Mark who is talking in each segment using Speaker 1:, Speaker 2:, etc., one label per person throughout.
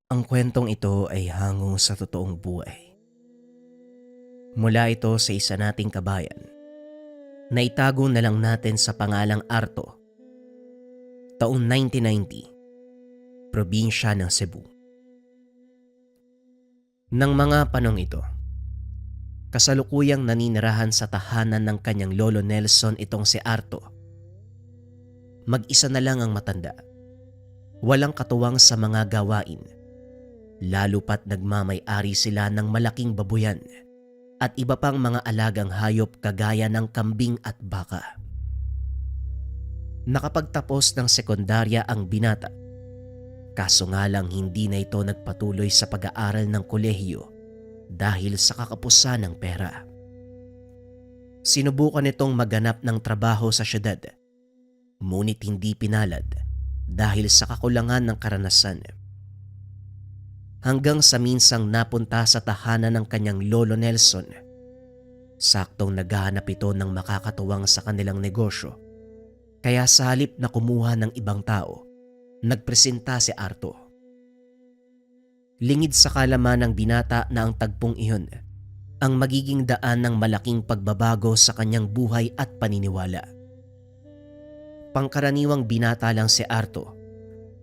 Speaker 1: Ang kwentong ito ay hango sa totoong buhay. Mula ito sa isa nating kabayan na itago na lang natin sa pangalang Arto, taong 1990, probinsya ng Cebu. Nang mga panong ito, kasalukuyang naninirahan sa tahanan ng kanyang lolo Nelson itong si Arto. Mag-isa na lang ang matanda, walang katuwang sa mga gawain, lalo pat nagmamay-ari sila ng malaking babuyan at iba pang mga alagang hayop kagaya ng kambing at baka. Nakapagtapos ng sekundarya ang binata, kaso nga lang hindi na ito nagpatuloy sa pag-aaral ng kolehiyo dahil sa kakapusan ng pera. Sinubukan nitong maghanap ng trabaho sa syudad, ngunit hindi pinalad dahil sa kakulangan ng karanasan. Hanggang sa minsang napunta sa tahanan ng kanyang lolo Nelson. Saktong naghahanap ito ng makakatuwang sa kanilang negosyo. Kaya sa halip na kumuha ng ibang tao, nagpresenta si Arto. Lingid sa kalaman ng binata na ang tagpong iyon ang magiging daan ng malaking pagbabago sa kanyang buhay at paniniwala. Pangkaraniwang binata lang si Arto,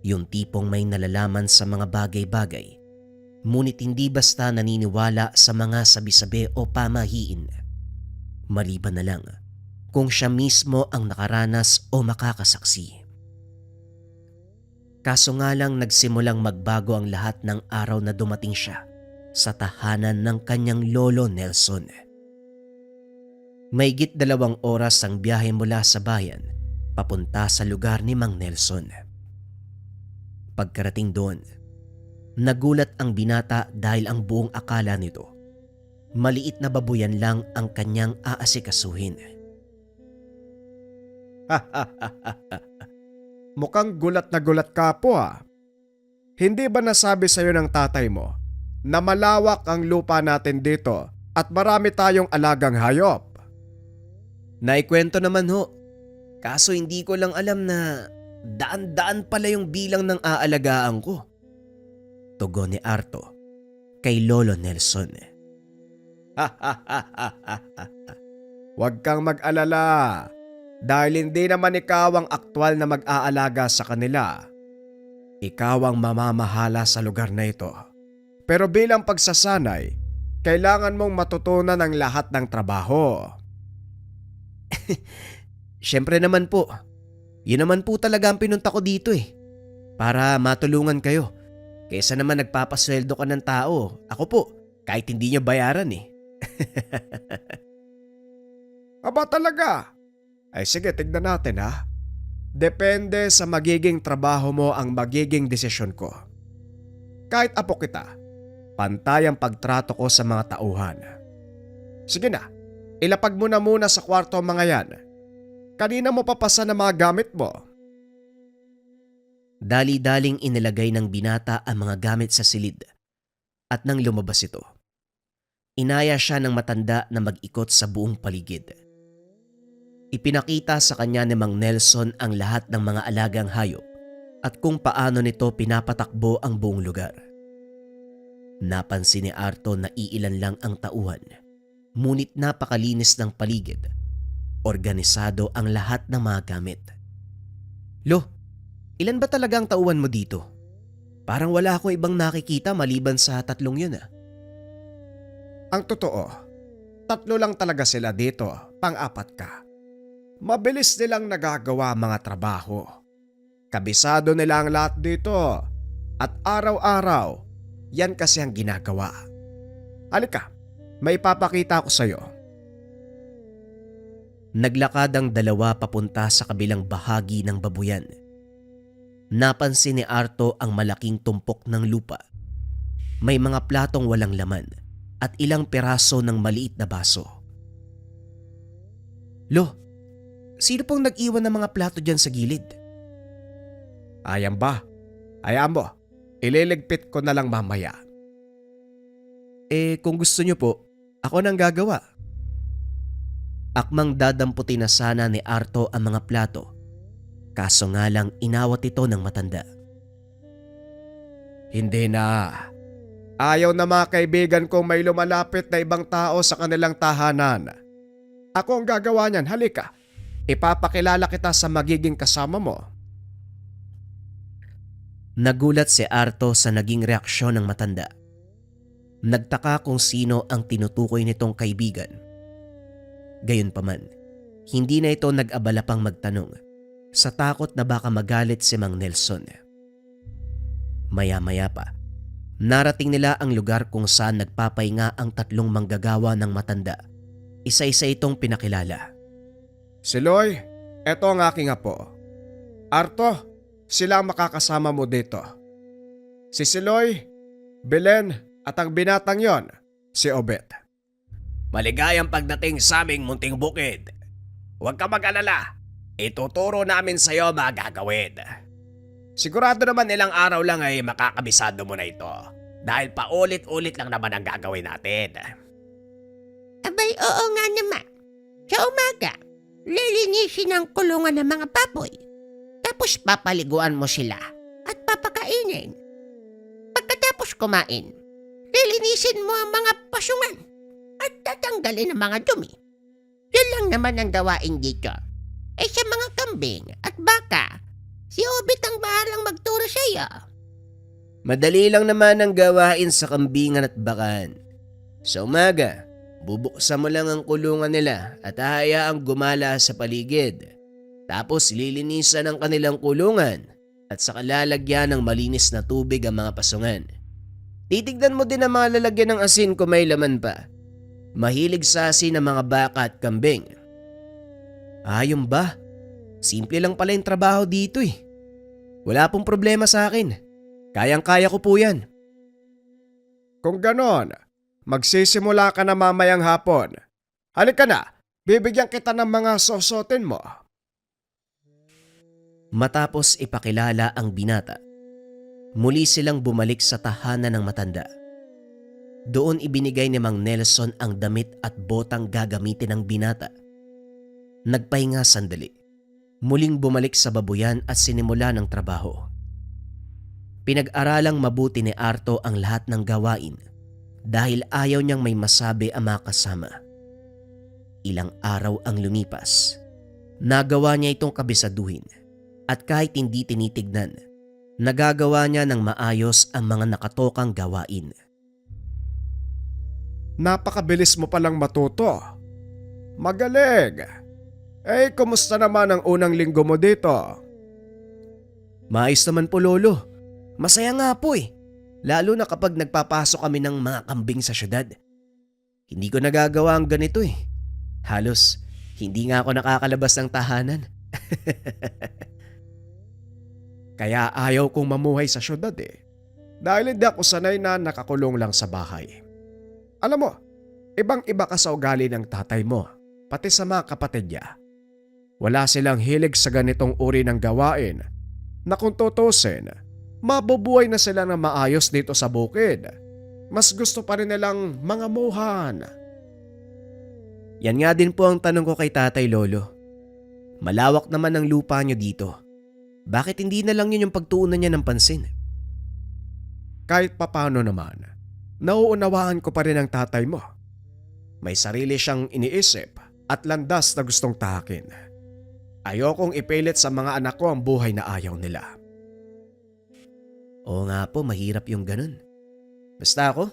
Speaker 1: yung tipong may nalalaman sa mga bagay-bagay, ngunit hindi basta naniniwala sa mga sabi-sabi o pamahiin. Maliban na lang kung siya mismo ang nakaranas o makakasaksi. Kaso nga lang nagsimulang magbago ang lahat ng araw na dumating siya sa tahanan ng kanyang lolo Nelson. Mahigit 2 oras ang biyahe mula sa bayan papunta sa lugar ni Mang Nelson. Pagkarating doon, nagulat ang binata dahil ang buong akala nito, maliit na babuyan lang ang kanyang aasikasuhin.
Speaker 2: Mukhang gulat na gulat ka po ah. Hindi ba nasabi sa'yo ng tatay mo na malawak ang lupa natin dito at marami tayong alagang hayop?
Speaker 1: Naikwento naman ho, kaso hindi ko lang alam na daan-daan pala yung bilang ng aalagaan ko. Tugon ni Arto kay Lolo Nelson.
Speaker 2: Huwag kang mag-alala dahil hindi naman ikaw ang aktwal na mag-aalaga sa kanila. Ikaw ang mamamahala sa lugar na ito. Pero bilang pagsasanay, kailangan mong matutunan ang lahat ng trabaho.
Speaker 1: Siyempre naman po, yun naman po talaga ang pinunta ko dito para matulungan kayo. Kaysa naman nagpapasweldo ka ng tao, ako po, kahit hindi niyo bayaran
Speaker 2: Aba talaga? Ay sige, tignan natin ha. Depende sa magiging trabaho mo ang magiging desisyon ko. Kahit apo kita, pantay ang pagtrato ko sa mga tauhan. Sige na, ilapag mo na muna sa kwarto ang mga yan. Kanina mo papasan ang mga gamit mo.
Speaker 1: Dali-daling inilagay ng binata ang mga gamit sa silid at nang lumabas ito, inaya siya ng matanda na mag-ikot sa buong paligid. Ipinakita sa kanya ni Mang Nelson ang lahat ng mga alagang hayop at kung paano nito pinapatakbo ang buong lugar. Napansin ni Arto na iilan lang ang tauhan, ngunit napakalinis ng paligid. Organisado ang lahat ng mga gamit. Lo, ilan ba talaga ang tauhan mo dito? Parang wala akong ibang nakikita maliban sa 3 yun
Speaker 2: Ang totoo, 3 lang talaga sila dito, pang-4 ka. Mabilis nilang nagagawa mga trabaho. Kabisado nila ang lahat dito at araw-araw, yan kasi ang ginagawa. Halika, may ipapakita ko sa'yo.
Speaker 1: Naglakad ang dalawa papunta sa kabilang bahagi ng babuyan. Napansin ni Arto ang malaking tumpok ng lupa. May mga platong walang laman at ilang peraso ng maliit na baso. Lo, sino pong nag-iwan ng mga plato dyan sa gilid?
Speaker 2: Ayan ba? Hayaan mo, ililigpit ko na lang mamaya.
Speaker 1: Kung gusto nyo po, ako nang gagawa. Akmang dadamputin na sana ni Arto ang mga plato, kaso nga lang inawat ito ng matanda.
Speaker 2: Hindi na. Ayaw na mga kaibigan kong may lumalapit na ibang tao sa kanilang tahanan. Ako ang gagawa niyan, halika. Ipapakilala kita sa magiging kasama mo.
Speaker 1: Nagulat si Arto sa naging reaksyon ng matanda. Nagtaka kung sino ang tinutukoy nitong kaibigan. Gayunpaman, hindi na ito nag-abala pang magtanong sa takot na baka magalit si Mang Nelson. Maya-maya pa, narating nila ang lugar kung saan nagpapahinga ang tatlong manggagawa ng matanda. Isa-isa itong pinakilala.
Speaker 2: Siloy, eto ang aking apo. Arto, sila ang makakasama mo dito. Si Siloy, Belen at ang binatang yon, si Obet.
Speaker 3: Maligayang pagdating sa aming munting bukid. Huwag ka mag-alala. Ituturo namin sa iyo mga gagawin. Sigurado naman ilang araw lang ay makakabisado mo na ito. Dahil paulit-ulit lang naman ang gagawin natin.
Speaker 4: Abay, oo nga naman. Sa umaga, lilinisin ang kulungan ng mga baboy. Tapos papaliguan mo sila at papakainin. Pagkatapos kumain, lilinisin mo ang mga pasungan at tatanggalin ang mga dumi. Yun lang naman ang gawain dito. Eh sa mga kambing at baka, si Obit ang bahalang magturo sa iyo.
Speaker 1: Madali lang naman ang gawain sa kambingan at bakan. Sa umaga, bubuksan mo lang ang kulungan nila at hahayaang gumala sa paligid. Tapos lilinisan ang kanilang kulungan at saka lalagyan ng malinis na tubig ang mga pasungan. Titignan mo din ang mga lalagyan ng asin kung may laman pa. Mahilig sa asin ang mga baka at kambing. Ayun ba? Simple lang pala yung trabaho dito eh. Wala pong problema sa akin. Kayang-kaya ko po yan.
Speaker 2: Kung ganon, magsisimula ka na mamayang hapon. Halika na, bibigyan kita ng mga sosotin mo.
Speaker 1: Matapos ipakilala ang binata, muli silang bumalik sa tahanan ng matanda. Doon ibinigay ni Mang Nelson ang damit at botang gagamitin ng binata. Nagpahinga sandali. Muling bumalik sa babuyan at sinimula ng trabaho. Pinag-aralang mabuti ni Arto ang lahat ng gawain dahil ayaw niyang may masabi ang mga kasama. Ilang araw ang lumipas. Nagawa niya itong kabisaduhin at kahit hindi tinitignan, nagagawa niya ng maayos ang mga nakatokang gawain.
Speaker 2: Napakabilis mo palang matuto. Magaling. Eh, kumusta naman ang unang linggo mo dito?
Speaker 1: Maayos naman po, Lolo. Masaya nga po eh. Lalo na kapag nagpapasok kami ng mga kambing sa syudad. Hindi ko nagagawa ang ganito eh. Halos hindi nga ako nakakalabas ng tahanan.
Speaker 2: Kaya ayaw kong mamuhay sa syudad eh. Dahil hindi ako sanay na nakakulong lang sa bahay. Alam mo, ibang-iba ka sa ugali ng tatay mo, pati sa mga kapatid niya. Wala silang hilig sa ganitong uri ng gawain na kung tutusin, mabubuhay na sila ng maayos dito sa bukid. Mas gusto pa rin nilang mangamuhan.
Speaker 1: Yan nga din po ang tanong ko kay Tatay Lolo. Malawak naman ang lupa niyo dito. Bakit hindi na lang yun yung pagtuunan niya ng pansin?
Speaker 2: Kahit papano naman, nauunawaan ko pa rin ang tatay mo. May sarili siyang iniisip at landas na gustong tahakin. Ayokong ipilit sa mga anak ko ang buhay na ayaw nila.
Speaker 1: Oo nga po, mahirap yung ganun. Basta ako,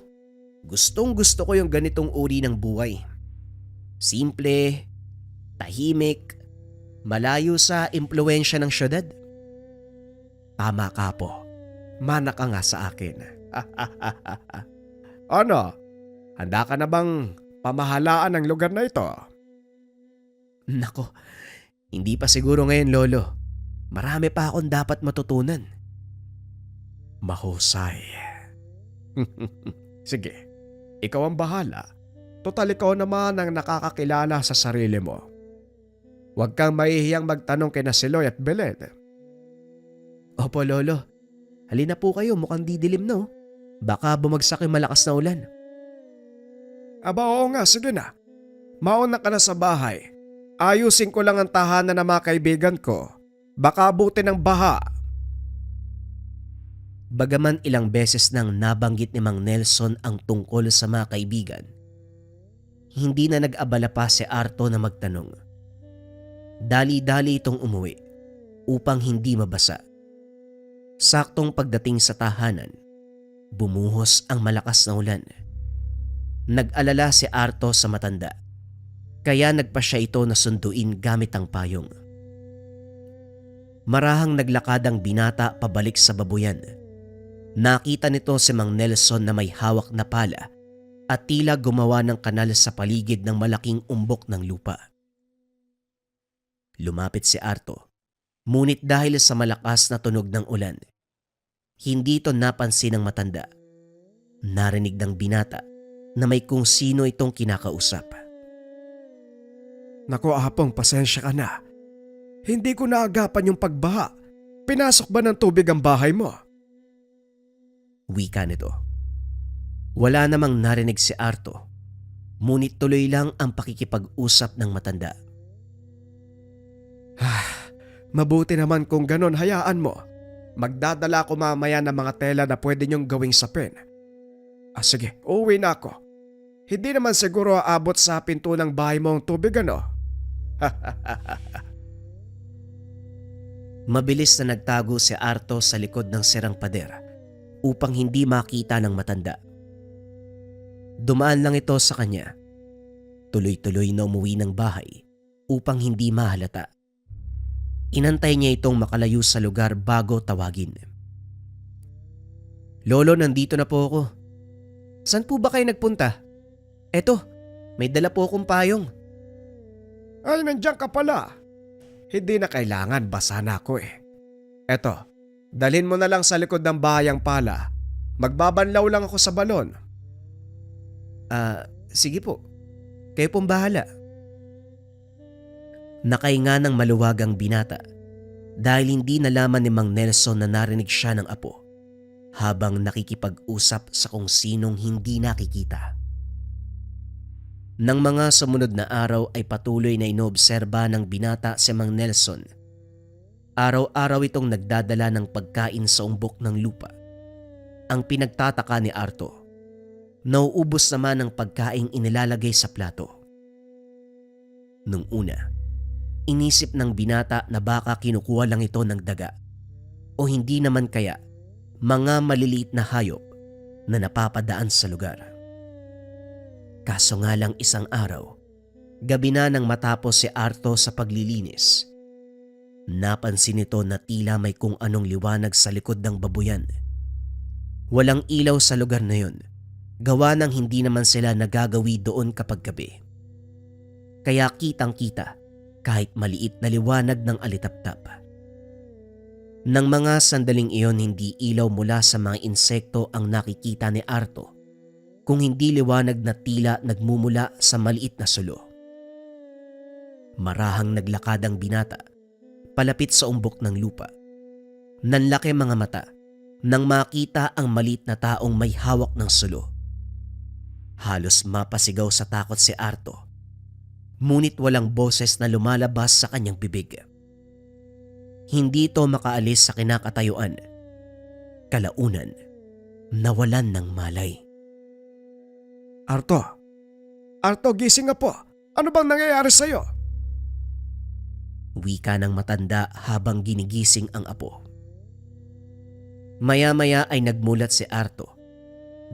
Speaker 1: gustong gusto ko yung ganitong uri ng buhay. Simple, tahimik, malayo sa impluwensya ng syudad.
Speaker 2: Tama ka po. Mana ka nga sa akin. Ano? Handa ka na bang pamahalaan ang lugar na ito?
Speaker 1: Nako, hindi pa siguro ngayon, Lolo. Marami pa akong dapat matutunan.
Speaker 2: Mahusay. Sige, ikaw ang bahala. Total ikaw naman ang nakakakilala sa sarili mo. Huwag kang mahihiyang magtanong kina Siloy at Belen.
Speaker 1: Opo, Lolo. Halina po kayo, mukhang didilim no. Baka bumagsak yung malakas na ulan.
Speaker 2: Aba oo nga, sige na. Mauna ka na sa bahay. Ayusin ko lang ang tahanan ng mga kaibigan ko. Baka abutin ng baha.
Speaker 1: Bagaman ilang beses nang nabanggit ni Mang Nelson ang tungkol sa mga kaibigan, hindi na nag-abala pa si Arto na magtanong. Dali-dali itong umuwi upang hindi mabasa. Saktong pagdating sa tahanan, bumuhos ang malakas na ulan. Nag-alala si Arto sa matanda, kaya nagpa siya ito na sunduin gamit ang payong. Marahang naglakad ang binata pabalik sa babuyan. Nakita nito si Mang Nelson na may hawak na pala at tila gumawa ng kanal sa paligid ng malaking umbok ng lupa. Lumapit si Arto, ngunit dahil sa malakas na tunog ng ulan, hindi ito napansin ng matanda. Narinig ng binata na may kung sino itong kinakausap.
Speaker 2: Naku Apong, pasensya ka na. Hindi ko naagapan yung pagbaha. Pinasok ba ng tubig ang bahay mo?
Speaker 1: Wika nito. Wala namang narinig si Arto, ngunit tuloy lang ang pakikipag-usap ng matanda.
Speaker 2: Mabuti naman kung ganon, hayaan mo. Magdadala ko mamaya ng mga tela na pwede niyong gawing sapin. Sige, uuwi na ako. Hindi naman siguro aabot sa pinto ng bahay mo ang tubig, ano?
Speaker 1: Mabilis na nagtago si Arto sa likod ng sirang pader upang hindi makita ng matanda. Dumaan lang ito sa kanya. Tuloy-tuloy na umuwi ng bahay upang hindi mahalata. Inantay niya itong makalayo sa lugar bago tawagin. Lolo, nandito na po ako. Saan po ba kayo nagpunta? Eto, may dala po akong payong.
Speaker 2: Ay, nandiyan ka pala. Hindi na kailangan, basa na ako eh. Eto, dalhin mo na lang sa likod ng bahay ang pala. Magbabanlaw lang ako sa balon.
Speaker 1: Sige po. Kayo pong bahala. Nakahinga ng maluwag ang binata dahil hindi nalaman ni Mang Nelson na narinig siya ng apo habang nakikipag-usap sa kung sinong hindi nakikita. Nang mga sumunod na araw ay patuloy na inoobserba ng binata si Mang Nelson. Araw-araw itong nagdadala ng pagkain sa umbok ng lupa. Ang pinagtataka ni Arto, nauubos naman ang pagkaing inilalagay sa plato. Nung una, inisip ng binata na baka kinukuha lang ito ng daga o hindi naman kaya mga maliliit na hayop na napapadaan sa lugar. Kaso nga lang isang araw, gabi na nang matapos si Arto sa paglilinis, napansin nito na tila may kung anong liwanag sa likod ng babuyan. Walang ilaw sa lugar na yun, gawa ng hindi naman sila nagagawi doon kapag gabi. Kaya kitang-kita kahit maliit na liwanag ng alitaptap. Nang mga sandaling iyon, hindi ilaw mula sa mga insekto ang nakikita ni Arto, kung hindi liwanag na tila nagmumula sa maliit na sulo. Marahang naglakad ang binata palapit sa umbok ng lupa. Nanlaki mga mata nang makita ang maliit na taong may hawak ng sulo. Halos mapasigaw sa takot si Arto, ngunit walang boses na lumalabas sa kanyang bibig. Hindi ito makaalis sa kinakatayuan. Kalaunan, nawalan ng malay.
Speaker 2: Arto! Arto, gising nga po! Ano bang nangyayari sa'yo?
Speaker 1: Wika ng matanda habang ginigising ang apo. Maya-maya ay nagmulat si Arto.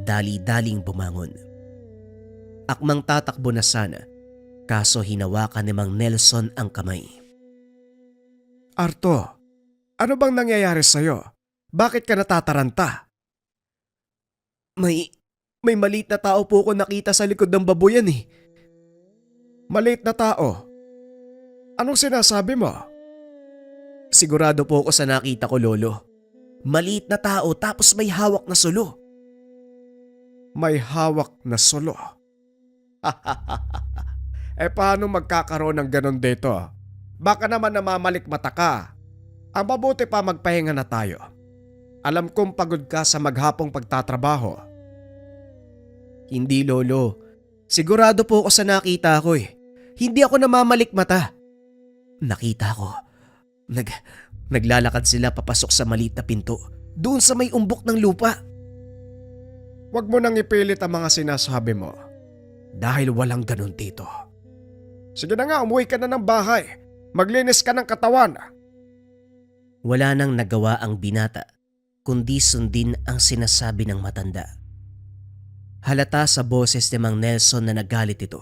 Speaker 1: Dali-daling bumangon. Akmang tatakbo na sana, kaso hinawakan ni Mang Nelson ang kamay.
Speaker 2: Arto, ano bang nangyayari sa'yo? Bakit ka natataranta?
Speaker 1: May maliit na tao po ako nakita sa likod ng babuyan eh.
Speaker 2: Maliit na tao? Anong sinasabi mo?
Speaker 1: Sigurado po ako sa nakita ko, Lolo. Maliit na tao tapos may hawak na sulo.
Speaker 2: May hawak na sulo? Paano magkakaroon ng ganon dito? Baka naman namamalikmata ka. Ang mabuti pa magpahinga na tayo. Alam kong pagod ka sa maghapong pagtatrabaho.
Speaker 1: Hindi, Lolo. Sigurado po ako sa nakita ko eh. Hindi ako namamalikmata. Nakita ko. Naglalakad sila papasok sa maliit na pinto Doon sa may umbok ng lupa.
Speaker 2: Huwag mo nang ipilit ang mga sinasabi mo dahil walang ganun dito. Sige na nga, umuwi ka na ng bahay. Maglinis ka ng katawan.
Speaker 1: Wala nang nagawa ang binata kundi sundin ang sinasabi ng matanda. Halata sa boses ni Mang Nelson na nagalit ito.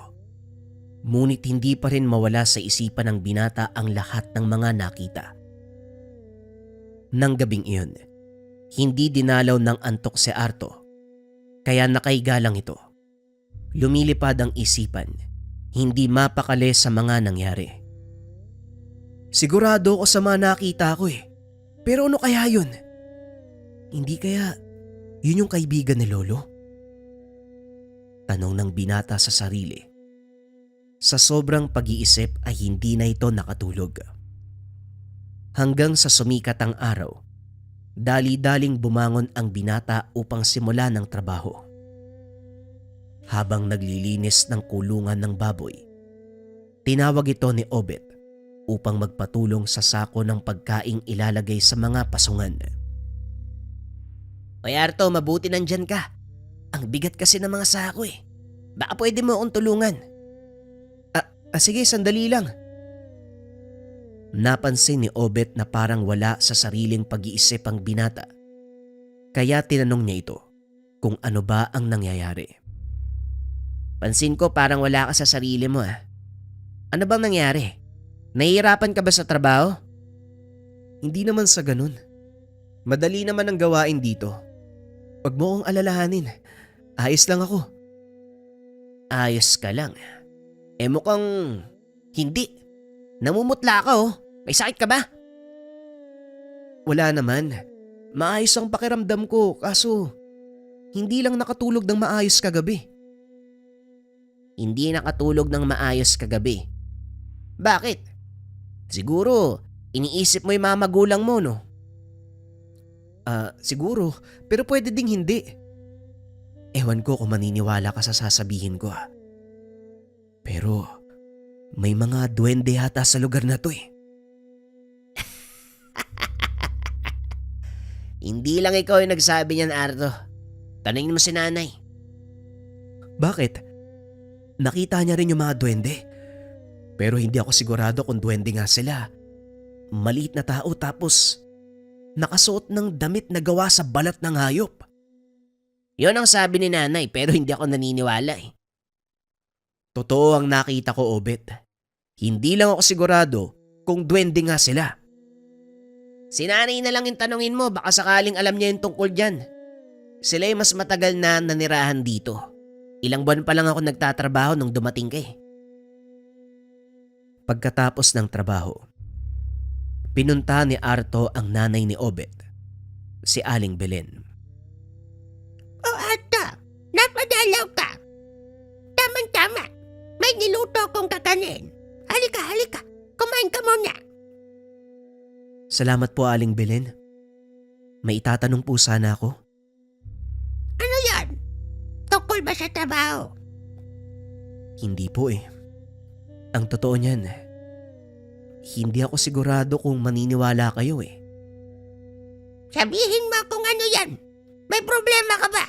Speaker 1: Ngunit hindi pa rin mawala sa isipan ng binata ang lahat ng mga nakita. Nang gabing iyon, hindi dinalaw ng antok si Arto, kaya nakaiga lang ito. Lumilipad ang isipan, hindi mapakali sa mga nangyari. Sigurado ako sa mga nakita ko pero ano kaya yun? Hindi kaya yun yung kaibigan ni Lolo? Tanong ng binata sa sarili. Sa sobrang pag-iisip ay hindi na ito nakatulog. Hanggang sa sumikat ang araw, dali-daling bumangon ang binata upang simulan ng trabaho. Habang naglilinis ng kulungan ng baboy, tinawag ito ni Obet upang magpatulong sa sako ng pagkaing ilalagay sa mga pasungan. Oy Arto, mabuti nandyan ka. Ang bigat kasi ng mga sako Baka pwede mo akong tulungan. Sige, sandali lang. Napansin ni Obet na parang wala sa sariling pag-iisip ang binata. Kaya tinanong niya ito kung ano ba ang nangyayari. Pansin ko parang wala ka sa sarili mo Ano bang nangyari? Nahihirapan ka ba sa trabaho? Hindi naman sa ganun. Madali naman ang gawain dito. Huwag mo akong alalahanin. Ayos lang ako. Ayos ka lang? Mukhang hindi. Namumutla ka May sakit ka ba? Wala naman. Maayos ang pakiramdam ko kaso hindi lang nakatulog ng maayos kagabi. Hindi nakatulog ng maayos kagabi? Bakit? Siguro iniisip mo yung mga magulang mo no? Siguro pero pwede ding hindi. Ewan ko kung maniniwala ka sa sasabihin ko Pero may mga duwende yata sa lugar na to Hindi lang ikaw yung nagsabi niyan, Arto. Tanungin mo si nanay. Bakit? Nakita niya rin yung mga duwende. Pero hindi ako sigurado kung duwende nga sila. Maliit na tao tapos nakasuot ng damit na gawa sa balat ng hayop. Yon ang sabi ni nanay pero hindi ako naniniwala Totoo ang nakita ko, Obet. Hindi lang ako sigurado kung duwende nga sila. Si nanay na lang yung tanungin mo, baka sakaling alam niya yung tungkol dyan. Sila ay mas matagal na nanirahan dito. Ilang buwan pa lang ako nagtatrabaho nung dumating ka Pagkatapos ng trabaho, pinunta ni Arto ang nanay ni Obet, si Aling Belen.
Speaker 4: Arto, napadalaw ka. Tama-tama. May niluto akong kakanin. Halika. Kumain ka muna.
Speaker 1: Salamat po, Aling Belen. May itatanong po sana ako.
Speaker 4: Ano yan? Tungkol ba sa trabaho?
Speaker 1: Hindi po Ang totoo niyan, hindi ako sigurado kung maniniwala kayo
Speaker 4: Sabihin mo kung ano yan. May problema ka ba?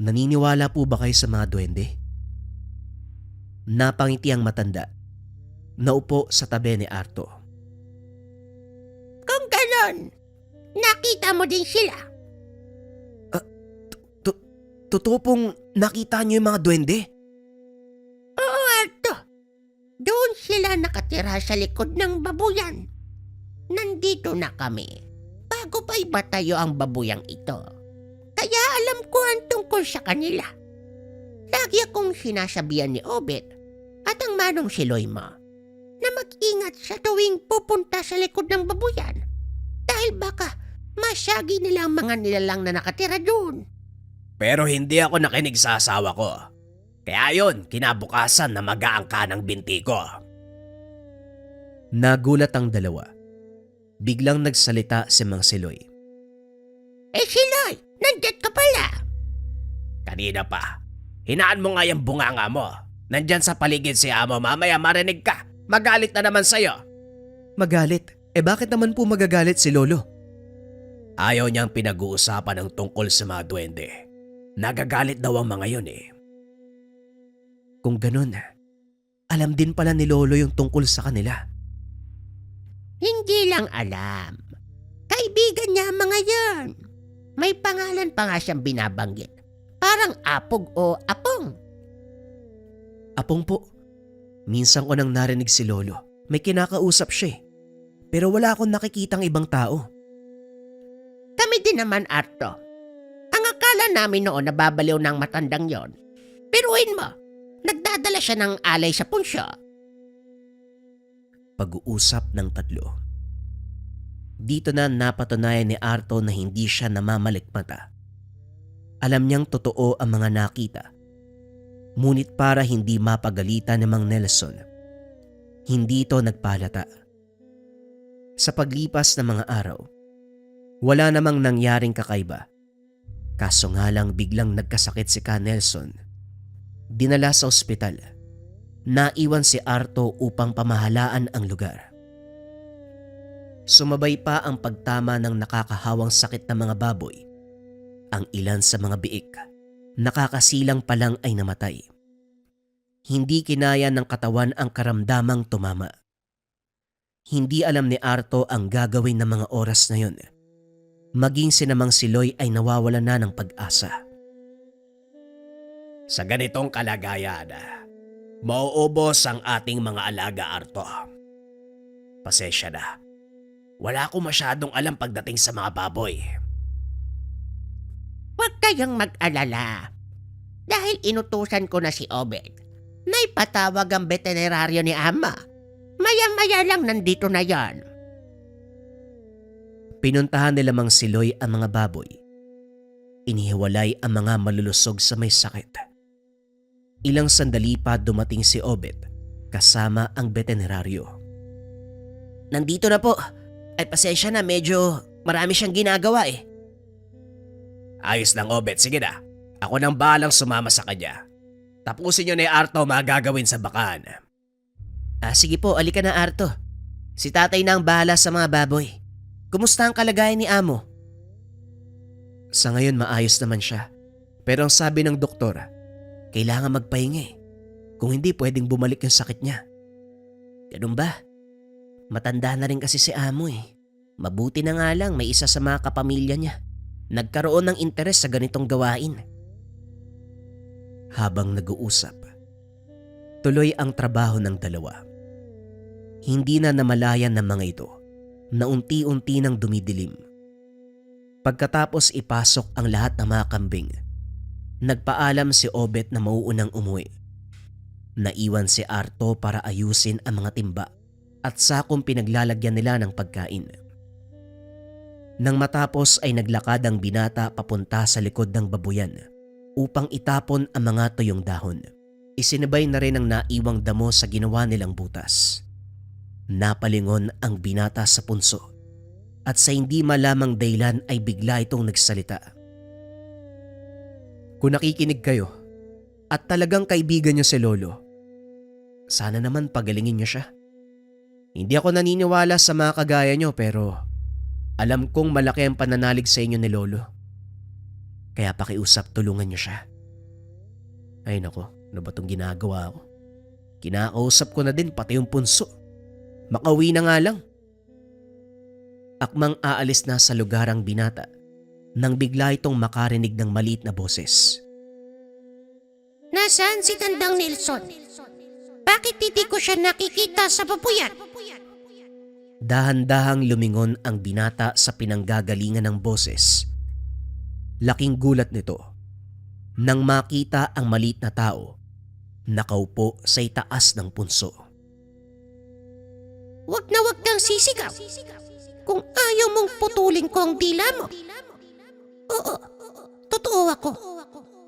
Speaker 1: Naniniwala po ba kayo sa mga duwende? Napangiti ang matanda. Naupo sa tabi ni Arto.
Speaker 4: Kung ganon, nakita mo din sila.
Speaker 1: Totoo pong nakita niyo yung mga duwende?
Speaker 4: Oo, Arto. Doon sila nakatira sa likod ng babuyan. Nandito na kami bago pa ibatayo ang babuyang ito. Kaya alam ko ang tungkol sa kanila. Lagi akong sinasabihan ni Obet at ang manong si Loima na mag-ingat sa tuwing pupunta sa likod ng babuyan dahil baka masyagi nila ang mga nilalang na nakatira doon.
Speaker 3: Pero hindi ako nakinig sa asawa ko. Kaya yon, kinabukasan na mag-aangka ng binti ko.
Speaker 1: Nagulat ang dalawa. Biglang nagsalita si Mang Siloy.
Speaker 4: Siloy, nandiyan ka pala.
Speaker 3: Kanina pa. Hinaan mo nga yung bunganga mo. Nandyan sa paligid si amo, mamaya marinig ka. Magalit na naman sa'yo.
Speaker 1: Magalit? Bakit naman po magagalit si Lolo?
Speaker 3: Ayaw niyang pinag-uusapan ang tungkol sa mga duwende. Nagagalit daw ang mga yun eh.
Speaker 1: Kung ganun, alam din pala ni Lolo yung tungkol sa kanila.
Speaker 4: Hindi lang alam. Kaibigan niya ang mga yan. May pangalan pa nga siyang binabanggit. Parang apog o apong.
Speaker 1: Apong po, minsan ko nang narinig si Lolo. May kinakausap siya eh. Pero wala akong nakikitang ibang tao.
Speaker 4: Kami din naman, Arto. Ang akala namin noon na babaliw ng matandang yon. Piruin mo, nagdadala siya ng alay sa punsyo.
Speaker 1: Pag-uusap ng tatlo. Dito na napatunayan ni Arto na hindi siya namamalikmata. Alam niyang totoo ang mga nakita. Ngunit para hindi mapagalitan ni Mang Nelson, hindi ito nagpalata. Sa paglipas ng mga araw, wala namang nangyaring kakaiba. Kaso nga lang biglang nagkasakit si Ka Nelson. Dinala sa ospital. Naiwan si Arto upang pamahalaan ang lugar. Sumabay pa ang pagtama ng nakakahawang sakit ng mga baboy. Ang ilan sa mga biik, nakakasilang pa lang ay namatay. Hindi kinaya ng katawan ang karamdamang tumama. Hindi alam ni Arto ang gagawin ng mga oras na yun. Maging sinamang si Loy ay nawawala na ng pag-asa.
Speaker 3: Sa ganitong kalagayan, mauubos ang ating mga alaga, Arto. Pasensya na. Wala akong masyadong alam pagdating sa mga baboy.
Speaker 4: Huwag kayong mag-alala. Dahil inutusan ko na si Obed, na ipatawag ang veterinaryo ni Ama. Maya-maya lang nandito na yan.
Speaker 1: Pinuntahan nila Mang Siloy ang mga baboy. Inihiwalay ang mga malulusog sa may sakit. Ilang sandali pa dumating si Obed kasama ang veterinaryo. Nandito na po. Ay pasensya na, medyo marami siyang ginagawa eh.
Speaker 3: Ayos lang, Obed. Sige na. Ako nang bahalang sumama sa kanya. Tapusin niyo na yung Arto magagawin sa bakan.
Speaker 1: Sige po, alika na Arto. Si tatay na ang bahala sa mga baboy. Kumusta ang kalagayan ni Amo? Sa ngayon maayos naman siya. Pero ang sabi ng doktor, kailangan magpahinga eh. Kung hindi pwedeng bumalik yung sakit niya. Ganun ba? Matanda na rin kasi si Amo eh. Mabuti na nga lang may isa sa mga kapamilya niya. Nagkaroon ng interes sa ganitong gawain. Habang nag-uusap, tuloy ang trabaho ng dalawa. Hindi na namalayan ng mga ito na unti-unti nang dumidilim. Pagkatapos ipasok ang lahat ng mga kambing, nagpaalam si Obed na mauunang umuwi. Naiwan si Arto para ayusin ang mga timba at sakong pinaglalagyan nila ng pagkain. Nang matapos ay naglakad ang binata papunta sa likod ng babuyan upang itapon ang mga tuyong dahon. Isinabay na rin ang naiwang damo sa ginawa nilang butas. Napalingon ang binata sa punso at sa hindi malamang dahilan ay bigla itong nagsalita. Kung nakikinig kayo at talagang kaibigan niyo si Lolo, sana naman pagalingin niyo siya. Hindi ako naniniwala sa mga kagaya niyo pero alam kong malaki ang pananalig sa inyo ni Lolo. Kaya pakiusap, tulungan niyo siya. Ay nako, ano ba itong ginagawa ko? Kinakausap ko na din pati yung punso. Makauwi na nga lang. Akmang aalis na sa lugar ang binata nang bigla itong makarinig ng maliit na boses.
Speaker 4: Nasaan si Tandang Nelson? Bakit hindi ko siya nakikita sa babuyan?
Speaker 1: Dahan-dahang lumingon ang binata sa pinanggagalingan ng boses. Laking gulat nito nang makita ang maliit na tao nakaupo sa itaas ng punso.
Speaker 4: Huwag na huwag kang sisigaw. Kung ayaw mong putulin ko ang dila mo. Oo, totoo ako.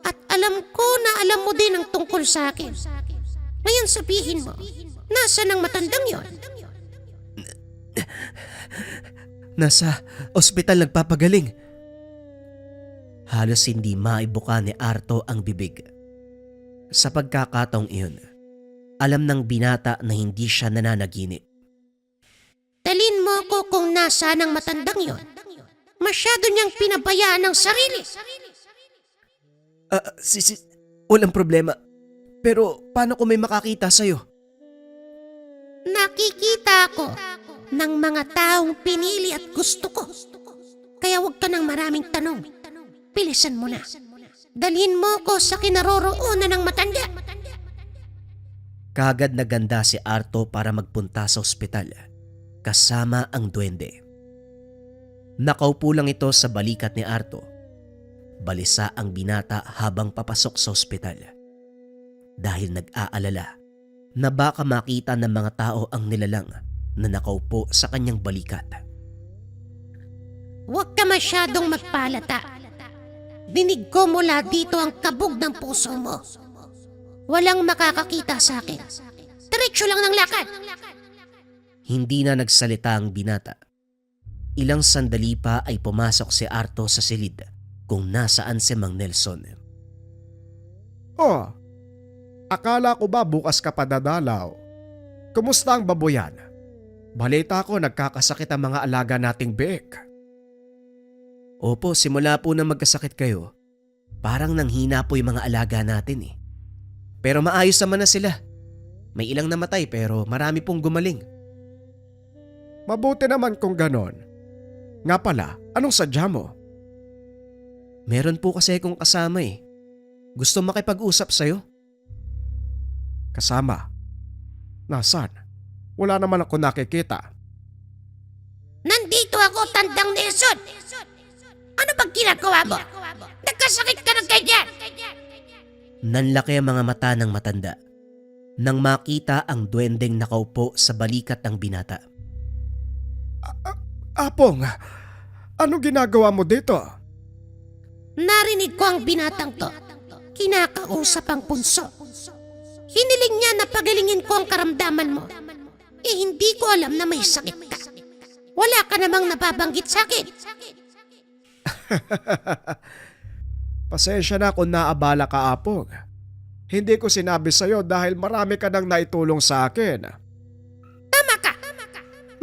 Speaker 4: At alam ko na alam mo din ang tungkol sa akin. Ngayon sabihin mo, nasaan ang matandang yon?
Speaker 1: Nasa ospital nagpapagaling. Halos hindi maibuka ni Arto ang bibig. Sa pagkakataong iyon, alam ng binata na hindi siya nananaginip.
Speaker 4: Dalin mo ko kung nasaan ang matandang yon. Masyado niyang pinabayaan ang sarili.
Speaker 1: Walang problema. Pero paano kung may makakita sa'yo?
Speaker 4: Nakikita ako ng mga taong pinili at gusto ko. Kaya huwag ka ng maraming tanong. Bilisan mo na. Dalhin mo ko sa kinaroroonan ng matanda.
Speaker 1: Kagad naganda si Arto para magpunta sa ospital kasama ang duwende. Nakaupo lang ito sa balikat ni Arto. Balisa ang binata habang papasok sa ospital. Dahil nag-aalala na baka makita ng mga tao ang nilalang na nakaupo sa kanyang balikat.
Speaker 4: Huwag ka masyadong magpalata. Dinig ko mula dito ang kabog ng puso mo. Walang makakakita sa akin. Diretso lang ng lakad.
Speaker 1: Hindi na nagsalita ang binata. Ilang sandali pa ay pumasok si Arto sa silid kung nasaan si Mang Nelson.
Speaker 2: Oh, akala ko ba bukas ka pa dadalaw? Kumusta ang baboyan? Balita ko nagkakasakit ang mga alaga nating biik.
Speaker 1: Opo, simula po na magkasakit kayo, parang nanghina po yung mga alaga natin eh. Pero maayos naman na sila. May ilang namatay pero marami pong gumaling.
Speaker 2: Mabuti naman kung ganon. Nga pala, anong sadya mo?
Speaker 1: Meron po kasi akong kasama eh. Gusto makipag-usap sa'yo.
Speaker 2: Kasama? Nasaan? Wala naman ako nakikita.
Speaker 4: Nandito ako, Tandang Nelson. Ano bang ginagawa mo? Nagkasakit ka ng ganyan.
Speaker 1: Nanlaki ang mga mata ng matanda nang makita ang duwendeng nakaupo sa balikat ng binata.
Speaker 2: Apong, ano ginagawa mo dito?
Speaker 4: Narinig ko ang binatang to. Kinakausap ang punso. Hiniling niya na pagalingin ko ang karamdaman mo. Eh hindi ko alam na may sakit ka. Wala ka namang nababanggit sa akin.
Speaker 2: Pasensya na kung naabala ka, Apong. Hindi ko sinabi sa'yo dahil marami ka nang naitulong sa akin.
Speaker 4: Tama ka.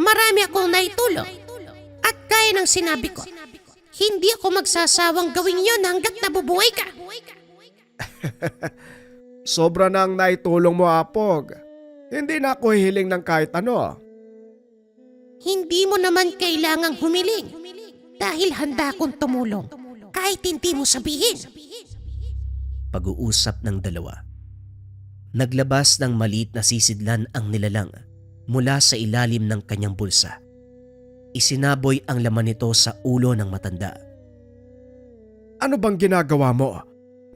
Speaker 4: Marami akong naitulong. At gaya ng sinabi ko, hindi ako magsasawang gawin yon hanggat nabubuhay ka.
Speaker 2: Sobra nang naitulong mo, Apog. Hindi na ako hihiling ng kahit ano.
Speaker 4: Hindi mo naman kailangang humiling dahil handa akong tumulong kahit hindi mo sabihin.
Speaker 1: Pag-uusap ng dalawa. Naglabas ng maliit na sisidlan ang nilalang mula sa ilalim ng kanyang bulsa. Isinaboy ang laman nito sa ulo ng matanda.
Speaker 2: Ano bang ginagawa mo?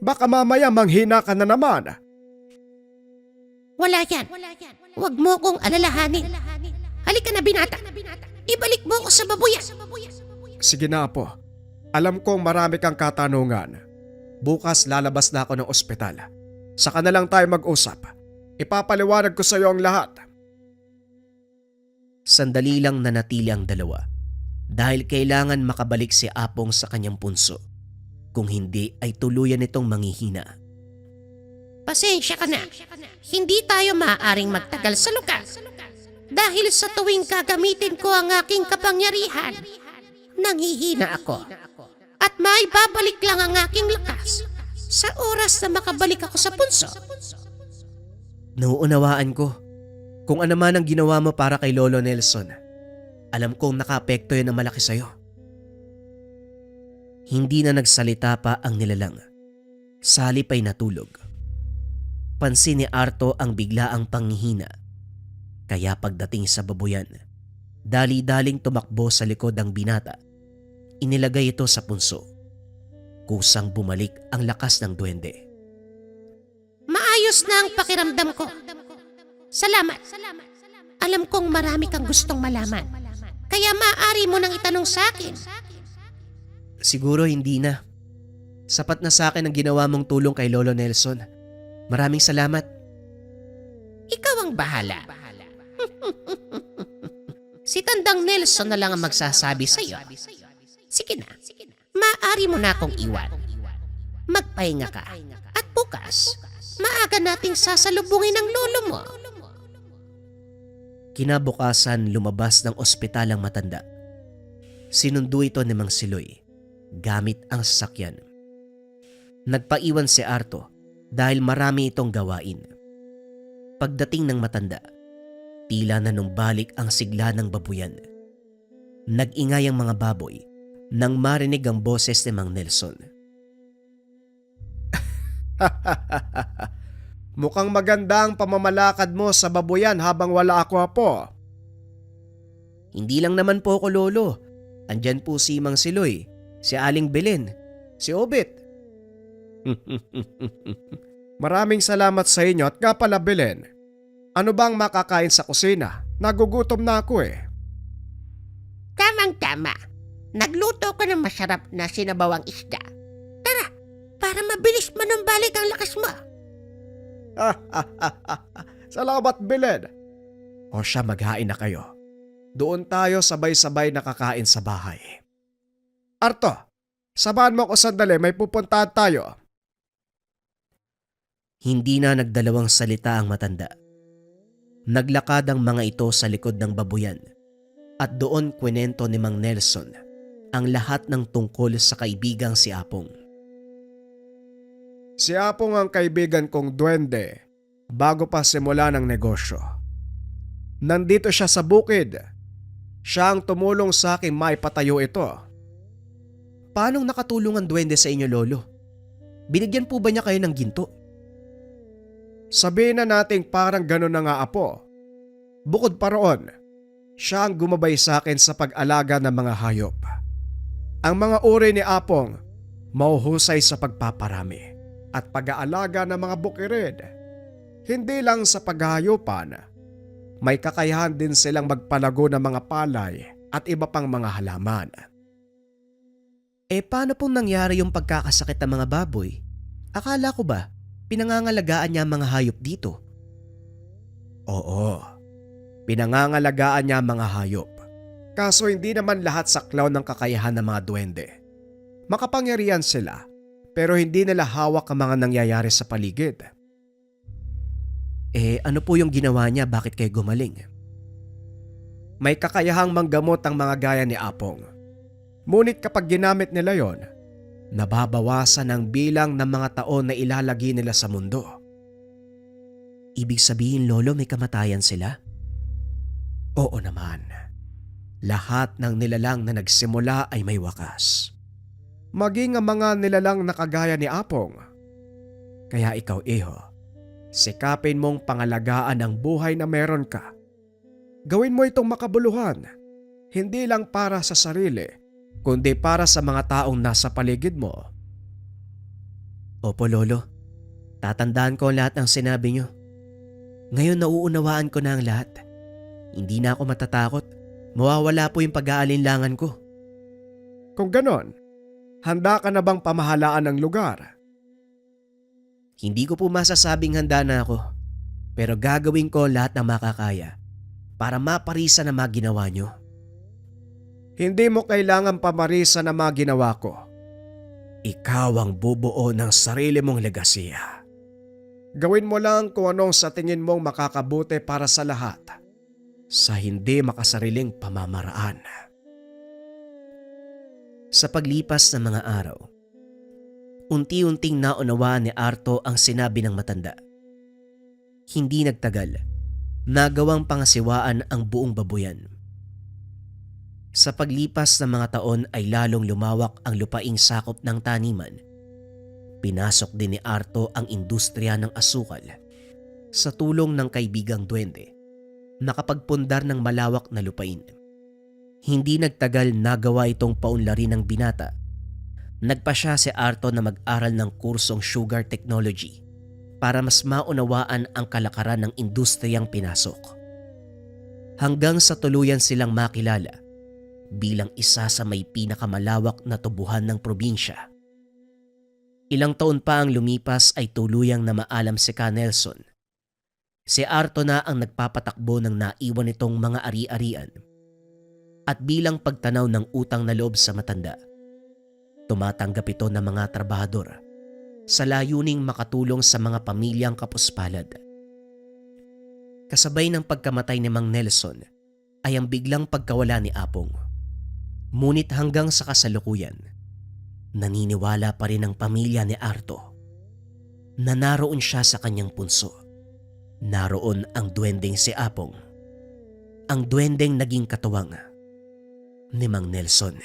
Speaker 2: Baka mamaya manghina ka na naman.
Speaker 4: Wala yan. Huwag mo kong alalahanin. Halika na, binata. Ibalik mo ako sa babuyan.
Speaker 2: Sige na, Apo. Alam kong marami kang katanungan. Bukas lalabas na ako ng ospital. Saka na lang tayo mag-usap. Ipapaliwanag ko sa iyo ang lahat.
Speaker 1: Sandali lang nanatili ang dalawa dahil kailangan makabalik si Apong sa kanyang punso. Kung hindi ay tuluyan itong manghihina.
Speaker 4: Pasensya ka na. Hindi tayo maaaring magtagal sa lugar. Dahil sa tuwing gagamitin ko ang aking kapangyarihan, nanghihina ako. At maibabalik lang ang aking lakas sa oras na makabalik ako sa punso.
Speaker 1: Nauunawaan ko kung ano man ang ginawa mo para kay Lolo Nelson. Alam kong nakaapekto yun ng malaki sa'yo. Hindi na nagsalita pa ang nilalang. Salip ay natulog. Pansin ni Arto ang biglaang panghihina. Kaya pagdating sa babuyan, dali-daling tumakbo sa likod ng binata. Inilagay ito sa punso. Kusang bumalik ang lakas ng duwende.
Speaker 4: Maayos na ang pakiramdam ko. Salamat. Alam kong marami kang gustong malaman. Kaya maaari mo nang itanong sa akin.
Speaker 1: Siguro hindi na. Sapat na sa akin ang ginawa mong tulong kay Lolo Nelson. Maraming salamat.
Speaker 4: Ikaw ang bahala. Si Tandang Nelson na lang ang magsasabi sa iyo. Sige na, maaari mo na akong iwan. Magpahinga ka. At bukas, maaga nating sasalubungin ang lolo mo.
Speaker 1: Kinabukasan lumabas ng ospital ang matanda. Sinundo ito ni Mang Siloy gamit ang sasakyan. Nagpaiwan si Arto dahil marami itong gawain. Pagdating ng matanda, tila nanumbalik ang sigla ng babuyan. Nag-ingay ang mga baboy nang marinig ang boses ni Mang Nelson.
Speaker 2: Mukhang maganda ang pamamalakad mo sa babuyan habang wala ako, Apo.
Speaker 1: Hindi lang naman po ako, Lolo. Andyan po si Mang Siloy, si Aling Belen, si Obet.
Speaker 2: Maraming salamat sa inyo at nga pala, Belen. Ano bang makakain sa kusina? Nagugutom na ako eh.
Speaker 4: Tamang-tama. Nagluto ko ng masarap na sinabawang isda. Tara, para mabilis manumbalik ang lakas mo.
Speaker 2: Salamat, Belen. O siya, maghain na kayo. Doon tayo sabay-sabay nakakain sa bahay. Arto, sabahan mo ako sandali, may pupuntahan tayo.
Speaker 1: Hindi na nagdalawang salita ang matanda. Naglakad ang mga ito sa likod ng babuyan at doon kwento ni Mang Nelson ang lahat ng tungkol sa kaibigang si Apong.
Speaker 2: Si Apong ang kaibigan kong duwende bago pa simula ng negosyo. Nandito siya sa bukid. Siya ang tumulong sa akin maipatayo ito.
Speaker 1: Paanong nakatulong ang duwende sa inyo, Lolo? Binigyan po ba niya kayo ng ginto?
Speaker 2: Sabihin na nating parang gano'n na nga, Apo. Bukod pa roon, siya ang gumabay sa akin sa pag-alaga ng mga hayop. Ang mga uri ni Apong mauhusay sa pagpaparami at pag-aalaga ng mga bukirid. Hindi lang sa paghahayupan, may kakayahan din silang magpalago ng mga palay at iba pang mga halaman.
Speaker 1: Paano pong nangyari yung pagkakasakit ng mga baboy? Akala ko ba pinangangalagaan niya ang mga hayop dito?
Speaker 2: Oo, pinangangalagaan niya ang mga hayop. Kaso hindi naman lahat saklaw ng kakayahan ng mga duwende. Makapangyarihan sila, pero hindi nila hawak ang mga nangyayari sa paligid.
Speaker 1: Ano po yung ginawa niya, bakit kayo gumaling?
Speaker 2: May kakayahang manggamot ang mga gaya ni Apong. Ngunit kapag ginamit nila yon, nababawasan ang bilang ng mga taon na ilalagi nila sa mundo.
Speaker 1: Ibig sabihin, Lolo, may kamatayan sila?
Speaker 2: Oo naman. Lahat ng nilalang na nagsimula ay may wakas. Maging ang mga nilalang na kagaya ni Apong. Kaya ikaw, Iho, sikapin mong pangalagaan ang buhay na meron ka. Gawin mo itong makabuluhan, hindi lang para sa sarili, kundi para sa mga taong nasa paligid mo.
Speaker 1: Opo, Lolo. Tatandaan ko ang lahat ng sinabi niyo. Ngayon nauunawaan ko na ang lahat. Hindi na ako matatakot. Mawawala po yung pag-aalinlangan ko.
Speaker 2: Kung ganon, handa ka na bang pamahalaan ng lugar?
Speaker 1: Hindi ko po masasabing handa na ako. Pero gagawin ko lahat ng makakaya para maparisa na mga ginawa niyo.
Speaker 2: Hindi mo kailangan pamarisa na mga ginawa ko. Ikaw ang bubuo ng sarili mong legasiya. Gawin mo lang kung anong sa tingin mong makakabuti para sa lahat sa hindi makasariling pamamaraan.
Speaker 1: Sa paglipas ng mga araw, unti-unting naunawaan ni Arto ang sinabi ng matanda. Hindi nagtagal, nagawang pangasiwaan ang buong babuyan. Sa paglipas ng mga taon ay lalong lumawak ang lupaing sakop ng taniman. Pinasok din ni Arto ang industriya ng asukal. Sa tulong ng kaibigang duwende, nakapagpundar ng malawak na lupain. Hindi nagtagal nagawa itong paunlarin ng binata. Nagpasya si Arto na mag-aral ng kursong sugar technology para mas maunawaan ang kalakaran ng industriyang pinasok. Hanggang sa tuluyan silang makilala bilang isa sa may pinakamalawak na tubuhan ng probinsya. Ilang taon pa ang lumipas ay tuluyang na maalam si Ka Nelson. Si Arto na ang nagpapatakbo ng naiwan nitong mga ari-arian. At bilang pagtanaw ng utang na loob sa matanda, tumatanggap ito ng mga trabahador sa layuning makatulong sa mga pamilyang kapuspalad. Kasabay ng pagkamatay ni Mang Nelson ay ang biglang pagkawala ni Apong. Ngunit hanggang sa kasalukuyan, naniniwala pa rin ang pamilya ni Arto na naroon siya sa kanyang punso. Naroon ang duwending si Apong, ang duwending naging katuwang ni Mang Nelson.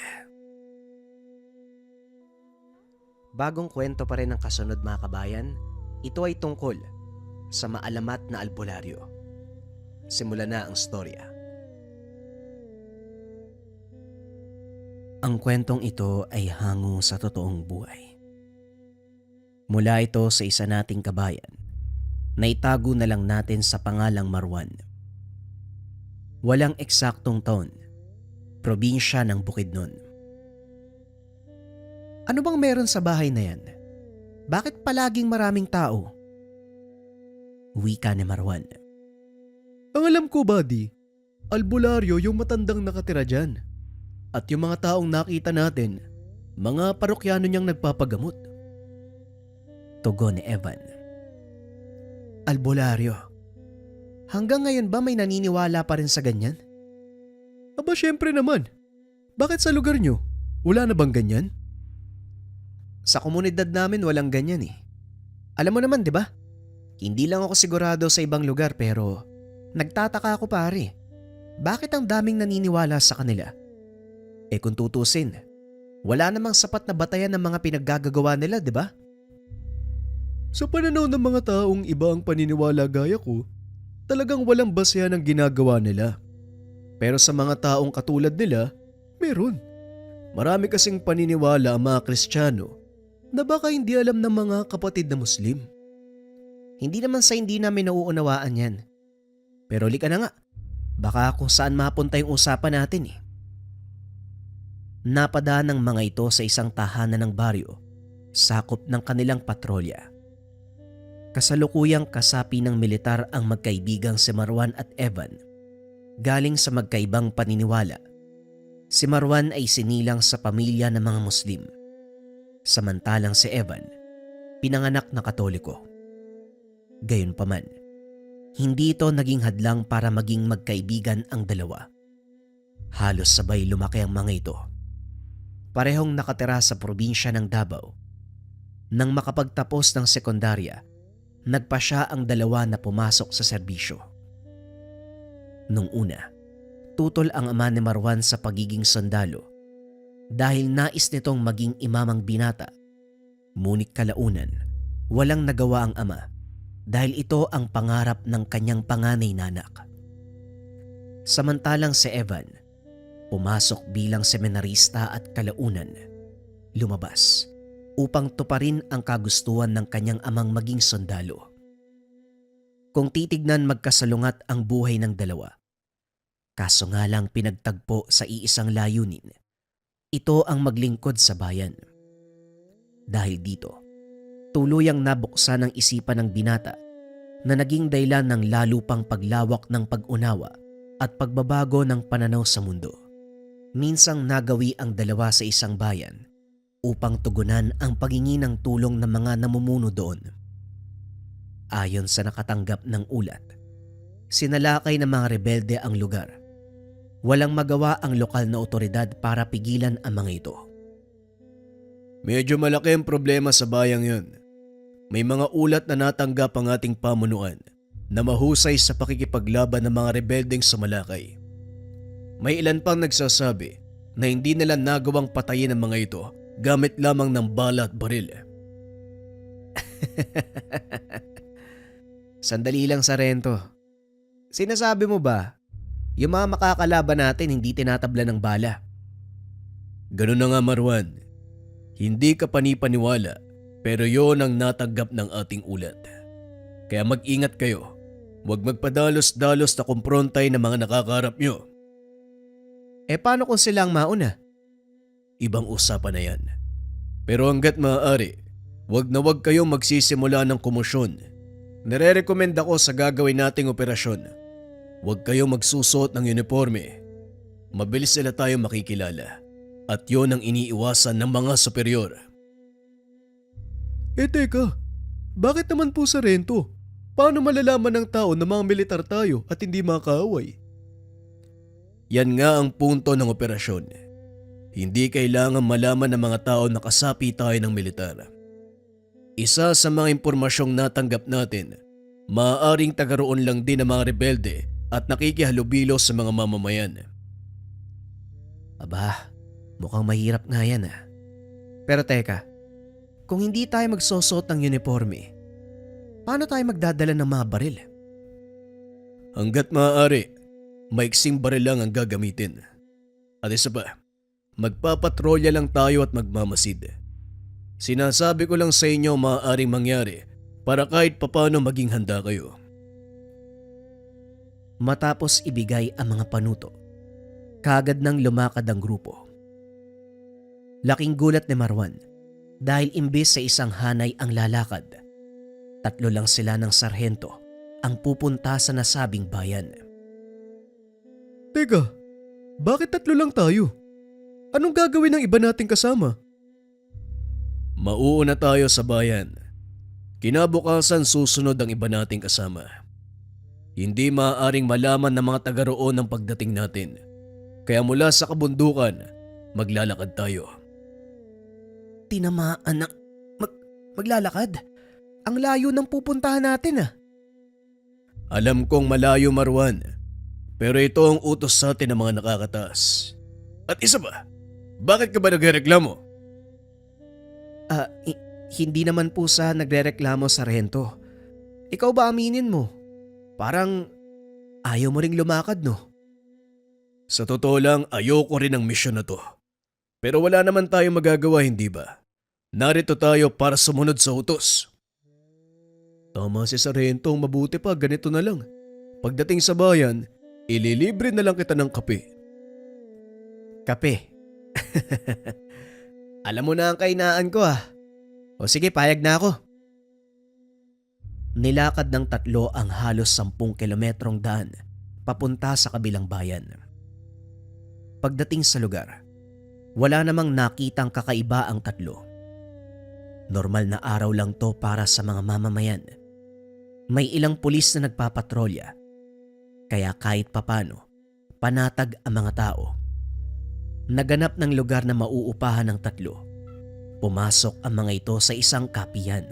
Speaker 1: Bagong kwento pa rin ang kasunod mga kabayan, ito ay tungkol sa maalamat na albularyo. Simulan na ang storya. Ang kwentong ito ay hango sa totoong buhay. Mula ito sa isa nating kabayan na itago na lang natin sa pangalang Marwan. Walang eksaktong taon, probinsya ng Bukidnon. Ano bang meron sa bahay na yan? Bakit palaging maraming tao? Wika ni Marwan.
Speaker 2: Ang alam ko, buddy, albularyo yung matandang nakatira dyan. At yung mga taong nakita natin, mga parokyano niyang nagpapagamot.
Speaker 1: Tugon ni Evan. Albularyo. Hanggang ngayon ba may naniniwala pa rin sa ganyan?
Speaker 2: Aba syempre naman. Bakit sa lugar niyo? Wala na bang ganyan?
Speaker 1: Sa komunidad namin walang ganyan eh. Alam mo naman, di ba? Hindi lang ako sigurado sa ibang lugar pero nagtataka ako pare. Bakit ang daming naniniwala sa kanila? Eh kung tutusin, wala namang sapat na batayan ng mga pinaggagawa nila, di ba?
Speaker 2: Sa pananaw ng mga taong iba ang paniniwala gaya ko, talagang walang basehan ang ginagawa nila. Pero sa mga taong katulad nila, meron. Marami kasing paniniwala ang mga Kristiyano na baka hindi alam ng mga kapatid na Muslim.
Speaker 1: Hindi naman sa hindi namin nauunawaan yan. Pero lika na nga, baka kung saan mapunta yung usapan natin eh. Napadaan ng mga ito sa isang tahanan ng baryo, sakop ng kanilang patrolya. Kasalukuyang kasapi ng militar ang magkaibigang si Marwan at Evan. Galing sa magkaibang paniniwala, si Marwan ay sinilang sa pamilya ng mga Muslim. Samantalang si Evan, pinanganak na Katoliko. Gayunpaman, hindi ito naging hadlang para maging magkaibigan ang dalawa. Halos sabay lumaki ang mga ito. Parehong nakatira sa probinsya ng Davao. Nang makapagtapos ng sekundarya, nagpa siya ang dalawa na pumasok sa serbisyo. Nung una, tutol ang ama ni Marwan sa pagiging sundalo dahil nais nitong maging imamang binata. Ngunit kalaunan, walang nagawa ang ama dahil ito ang pangarap ng kanyang panganay na anak. Samantalang si Evan, pumasok bilang seminarista at kalaunan, lumabas upang tuparin ang kagustuhan ng kanyang amang maging sundalo. Kung titignan magkasalungat ang buhay ng dalawa, kaso nga lang pinagtagpo sa iisang layunin, ito ang maglingkod sa bayan. Dahil dito, tuluyang nabuksan ang isipan ng binata na naging dahilan ng lalo pang paglawak ng pag-unawa at pagbabago ng pananaw sa mundo. Minsang nagawi ang dalawa sa isang bayan upang tugunan ang paghingi ng tulong ng mga namumuno doon. Ayon sa nakatanggap ng ulat, sinalakay ng mga rebelde ang lugar. Walang magawa ang lokal na otoridad para pigilan ang mga ito.
Speaker 2: Medyo malaki ang problema sa bayang yun. May mga ulat na natanggap ang ating pamunuan na mahusay sa pakikipaglaban ng mga rebeldeng sumalakay. May ilan pang nagsasabi na hindi nila nagawang patayin ang mga ito gamit lamang ng bala at baril.
Speaker 1: Sandali lang, Sarento. Sinasabi mo ba, yung mga makakalaban natin hindi tinatabla ng bala?
Speaker 2: Ganun na nga, Marwan. Hindi ka panipaniwala pero yon ang natanggap ng ating ulat. Kaya mag-ingat kayo. Huwag magpadalos-dalos na kumprontay ng mga nakakarap nyo.
Speaker 1: Eh paano kung sila ang mauna?
Speaker 2: Ibang usapan na yan. Pero hanggat maaari, huwag na huwag kayong magsisimula ng komosyon. Nire-recommend ako sa gagawin nating operasyon. Huwag kayong magsusuot ng uniforme. Mabilis sila tayo makikilala. At yon ang iniiwasan ng mga superior. Eh teka, bakit naman po sa rento? Paano malalaman ng tao na mga militar tayo at hindi mga kaaway? Yan nga ang punto ng operasyon.
Speaker 3: Hindi kailangan malaman ng mga tao na kasapi tayo ng militar. Isa sa mga impormasyong natanggap natin, maaaring tagaroon lang din ng mga rebelde at nakikihalubilo sa mga mamamayan.
Speaker 1: Aba, mukhang mahirap nga yan ah. Pero teka, kung hindi tayo magsusot ng uniforme, paano tayo magdadala ng mga baril?
Speaker 3: Hanggat maaari, maiksing baril lang ang gagamitin. At isa pa, magpapatrolya lang tayo at magmamasid. Sinasabi ko lang sa inyo maaaring mangyari para kahit papano maging handa kayo.
Speaker 1: Matapos ibigay ang mga panuto, kaagad nang lumakad ang grupo. Laking gulat ni Marwan dahil imbes sa isang hanay ang lalakad, 3 lang sila ng sarhento ang pupunta sa nasabing bayan.
Speaker 2: Teka, bakit 3 lang tayo? Anong gagawin ng iba nating kasama?
Speaker 3: Mauuna tayo sa bayan. Kinabukasan susunod ang iba nating kasama. Hindi maaaring malaman ng mga taga roon ang pagdating natin. Kaya mula sa kabundukan, maglalakad tayo.
Speaker 1: Tinamaan ng maglalakad? Ang layo ng pupuntahan natin ah.
Speaker 3: Alam kong malayo, Marwan. Pero ito ang utos sa atin ng mga nakakataas. At isa ba? Bakit ka ba nagrereklamo?
Speaker 1: Hindi naman po sa nagrereklamo, sarhento. Ikaw ba aminin mo? Parang ayaw mo ring lumakad, no?
Speaker 3: Sa totoo lang, ayoko rin ang misyon na to. Pero wala naman tayong magagawa, hindi ba? Narito tayo para sumunod sa utos. Tama si Sargento, mabuti pa ganito na lang. Pagdating sa bayan, ililibre na lang kita ng kape.
Speaker 1: Kape. Alam mo na ang kainaan ko ah. O sige, payag na ako. Nilakad ng 3 ang halos 10 kilometrong daan papunta sa kabilang bayan. Pagdating sa lugar, wala namang nakitang kakaiba ang 3. Normal na araw lang to para sa mga mamamayan. May ilang pulis na nagpapatrolya, kaya kahit papano, panatag ang mga tao. Naganap ng lugar na mauupahan ng 3. Pumasok ang mga ito sa isang kapihan.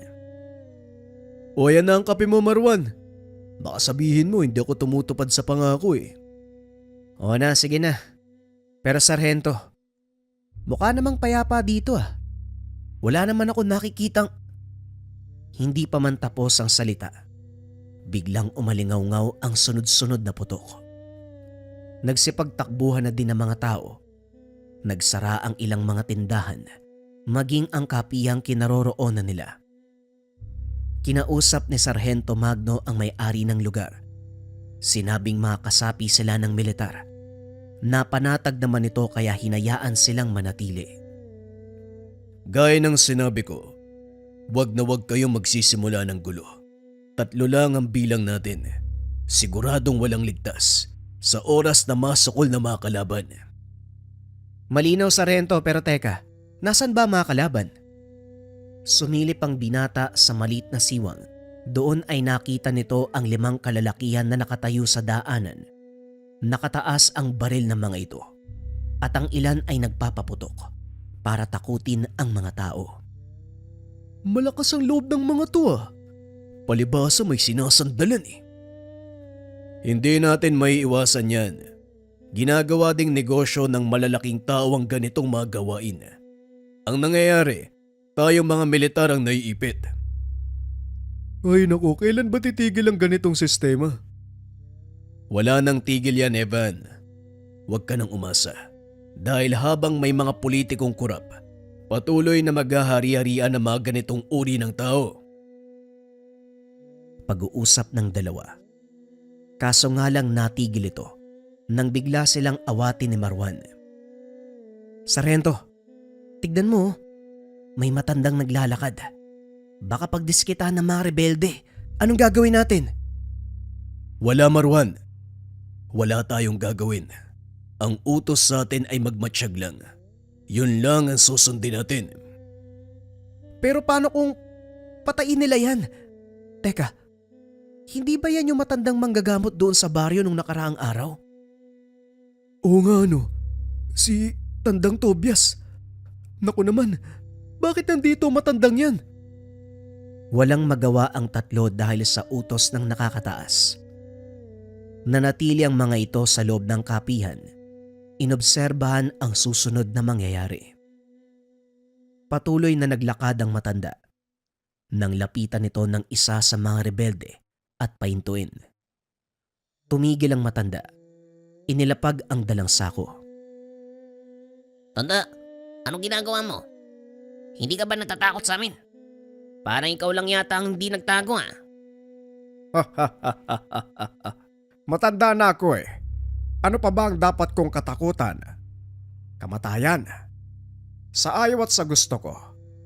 Speaker 3: O yan na ang kape mo, Marwan. Baka sabihin mo hindi ako tumutupad sa pangako eh.
Speaker 1: O na, sige na. Pero sarhento, mukha namang payapa dito ah. Wala naman ako nakikitang... Hindi pa man tapos ang salita. Biglang umalingaw-ngaw ang sunod-sunod na putok. Nagsipagtakbuhan na din ang mga tao. Nagsara ang ilang mga tindahan, maging ang kapiyang kinaroroonan nila. Kinausap ni Sargento Magno ang may-ari ng lugar. Sinabing makasapi sila ng militar. Napanatag naman ito kaya hinayaan silang manatili.
Speaker 3: Gaya ng sinabi ko, wag na wag kayong magsisimula ng gulo. 3 lang ang bilang natin. Siguradong walang ligtas sa oras na masukol na mga kalaban.
Speaker 1: Malinaw, Sargento, pero teka, nasan ba mga kalaban? Sumilip ang binata sa maliit na siwang. Doon ay nakita nito ang 5 kalalakihan na nakatayo sa daanan. Nakataas ang baril ng mga ito at ang ilan ay nagpapaputok para takutin ang mga tao.
Speaker 3: Malakas ang loob ng mga to ah. Palibasa may sinasandalan eh. Hindi natin may iwasan yan. Ginagawa ding negosyo ng malalaking tao ang ganitong mga gawain. Ang nangyayari, tayong mga militar ang naiipit.
Speaker 2: Ay naku, kailan ba titigil ang ganitong sistema?
Speaker 3: Wala nang tigil yan, Evan. Huwag ka nang umasa. Dahil habang may mga politikong kurap, patuloy na maghahari-harian ang mga ganitong uri ng tao.
Speaker 1: Pag-uusap ng dalawa. Kaso nga lang natigil ito nang bigla silang awatin ni Marwan. Sargento, tignan mo, may matandang naglalakad. Baka pagdiskitahan ng mga rebelde. Anong gagawin natin?
Speaker 3: Wala, Marwan. Wala tayong gagawin. Ang utos sa atin ay magmatsyag lang. Yun lang ang susundin natin.
Speaker 1: Pero paano kung patayin nila yan? Teka, hindi ba yan yung matandang manggagamot doon sa baryo nung nakaraang araw?
Speaker 2: Oo nga no, si Tandang Tobias. Naku naman, bakit nandito matandang yan?
Speaker 1: Walang magawa ang tatlo dahil sa utos ng nakakataas. Nanatili ang mga ito sa loob ng kapihan. Inobserbahan ang susunod na mangyayari. Patuloy na naglakad ang matanda. Nang lapitan ito ng isa sa mga rebelde at pahintuin. Tumigil ang matanda. Inilapag ang dalang sako.
Speaker 4: Tanda, anong ginagawa mo? Hindi ka ba natatakot sa amin? Parang ikaw lang yata ang hindi nagtago ah.
Speaker 2: Matanda na ako eh. Ano pa ba ang dapat kong katakutan? Kamatayan. Sa ayaw at sa gusto ko,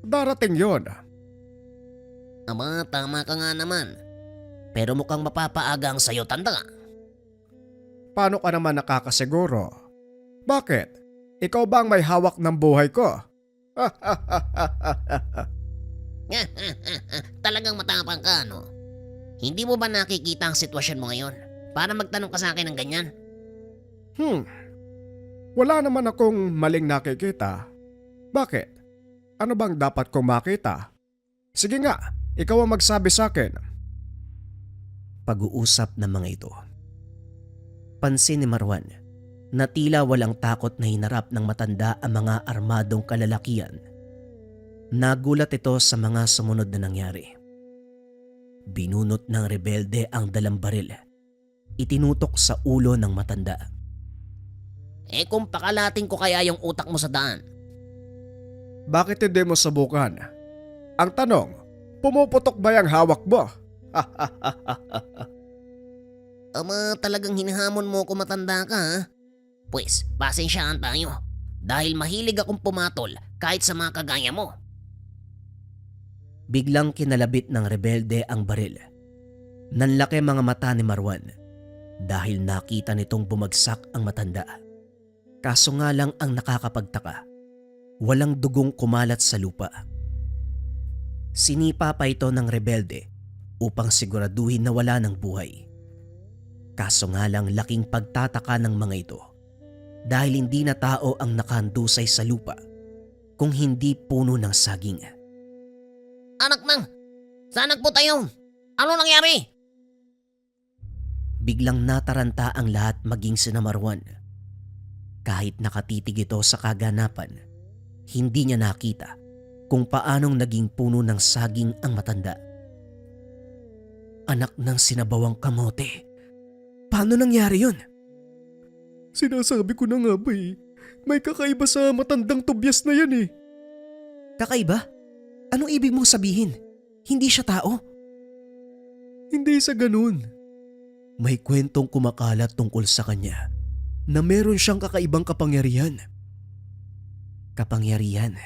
Speaker 2: darating yon.
Speaker 4: Aba, tama ka nga naman. Pero mukhang mapapaaga ang sayo, tanda.
Speaker 2: Paano ka naman nakakasiguro? Bakit? Ikaw ba ang may hawak ng buhay ko?
Speaker 4: Talagang matapang ka, no? Hindi mo ba nakikita ang sitwasyon mo ngayon? Para magtanong ka sa akin ng ganyan?
Speaker 2: Wala naman akong maling nakikita. Bakit? Ano bang dapat kong makita? Sige nga, ikaw ang magsabi sa akin.
Speaker 1: Pag-uusap ng mga ito. Pansin ni Marwan na tila walang takot na hinarap ng matanda ang mga armadong kalalakian. Nagulat ito sa mga sumunod na nangyari. Binunot ng rebelde ang dalang baril. Itinutok sa ulo ng matanda.
Speaker 4: Eh kung pakalating ko kaya yung utak mo sa daan?
Speaker 2: Bakit hindi mo subukan? Ang tanong, pumuputok ba yung hawak mo?
Speaker 4: Ama, talagang hinahamon mo ko matanda ka ha? Pues, pasensyaan tayo. Dahil mahilig akong pumatol kahit sa mga kagaya mo.
Speaker 1: Biglang kinalabit ng rebelde ang baril. Nanlaki mga mata ni Marwan dahil nakita nitong bumagsak ang matanda. Kaso nga lang ang nakakapagtaka, walang dugong kumalat sa lupa. Sinipa pa ito ng rebelde upang siguraduhin na wala ng buhay. Kaso nga lang laking pagtataka ng mga ito dahil hindi na tao ang nakahandusay sa lupa kung hindi puno ng saging.
Speaker 4: Anak nang! Saan nagpunta yun? Ano nangyari?
Speaker 1: Biglang nataranta ang lahat maging sina Marwan. Kahit nakatitig ito sa kaganapan, hindi niya nakita kung paanong naging puno ng saging ang matanda. Anak ng sinabawang kamote. Paano nangyari yun?
Speaker 2: Sinasabi ko na nga ba eh. May kakaiba sa matandang Tobias na yan eh.
Speaker 1: Kakaiba? Anong ibig mong sabihin? Hindi siya tao?
Speaker 2: Hindi sa ganun.
Speaker 1: May kwentong kumakalat tungkol sa kanya na meron siyang kakaibang kapangyarihan. Kapangyarihan?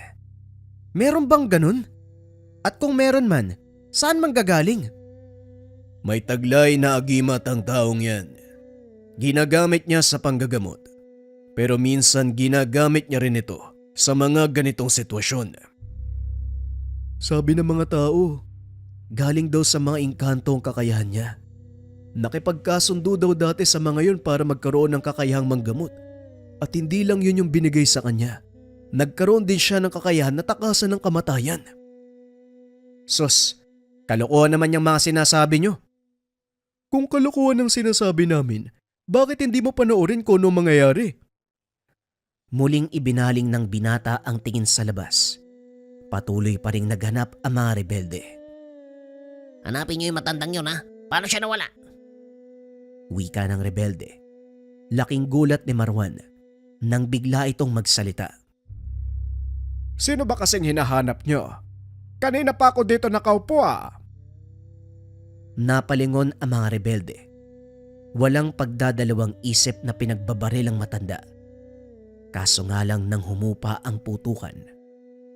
Speaker 1: Meron bang ganun? At kung meron man, saan manggagaling? May taglay na agimat ang taong yan. Ginagamit niya sa panggagamot. Pero minsan ginagamit niya rin ito sa mga ganitong sitwasyon.
Speaker 2: Sabi ng mga tao,
Speaker 1: Galing daw sa mga engkanto ang kakayahan niya. Nakipagkasundo daw dati sa mga yun para magkaroon ng kakayahang manggamot. At hindi lang yun yung binigay sa kanya. Nagkaroon din siya ng kakayahan na takasan ng kamatayan.
Speaker 2: Sus, kalokohan naman yung mga sinasabi nyo. Kung kalokohan ang sinasabi namin, bakit hindi mo panoorin kung anong mangyayari?
Speaker 1: Muling ibinaling ng binata ang tingin sa labas. Patuloy pa ring naghanap ang mga rebelde.
Speaker 4: Hanapin niyo yung matandang yun ha? Paano siya nawala?
Speaker 1: Wika ng rebelde. Laking gulat ni Marwan nang bigla itong magsalita.
Speaker 2: Sino ba kasing hinahanap nyo? Kanina pa ako dito nakaupo ah.
Speaker 1: Napalingon ang mga rebelde. Walang pagdadalawang isip na pinagbabaril ang matanda. Kaso nga lang nang humupa ang putukan,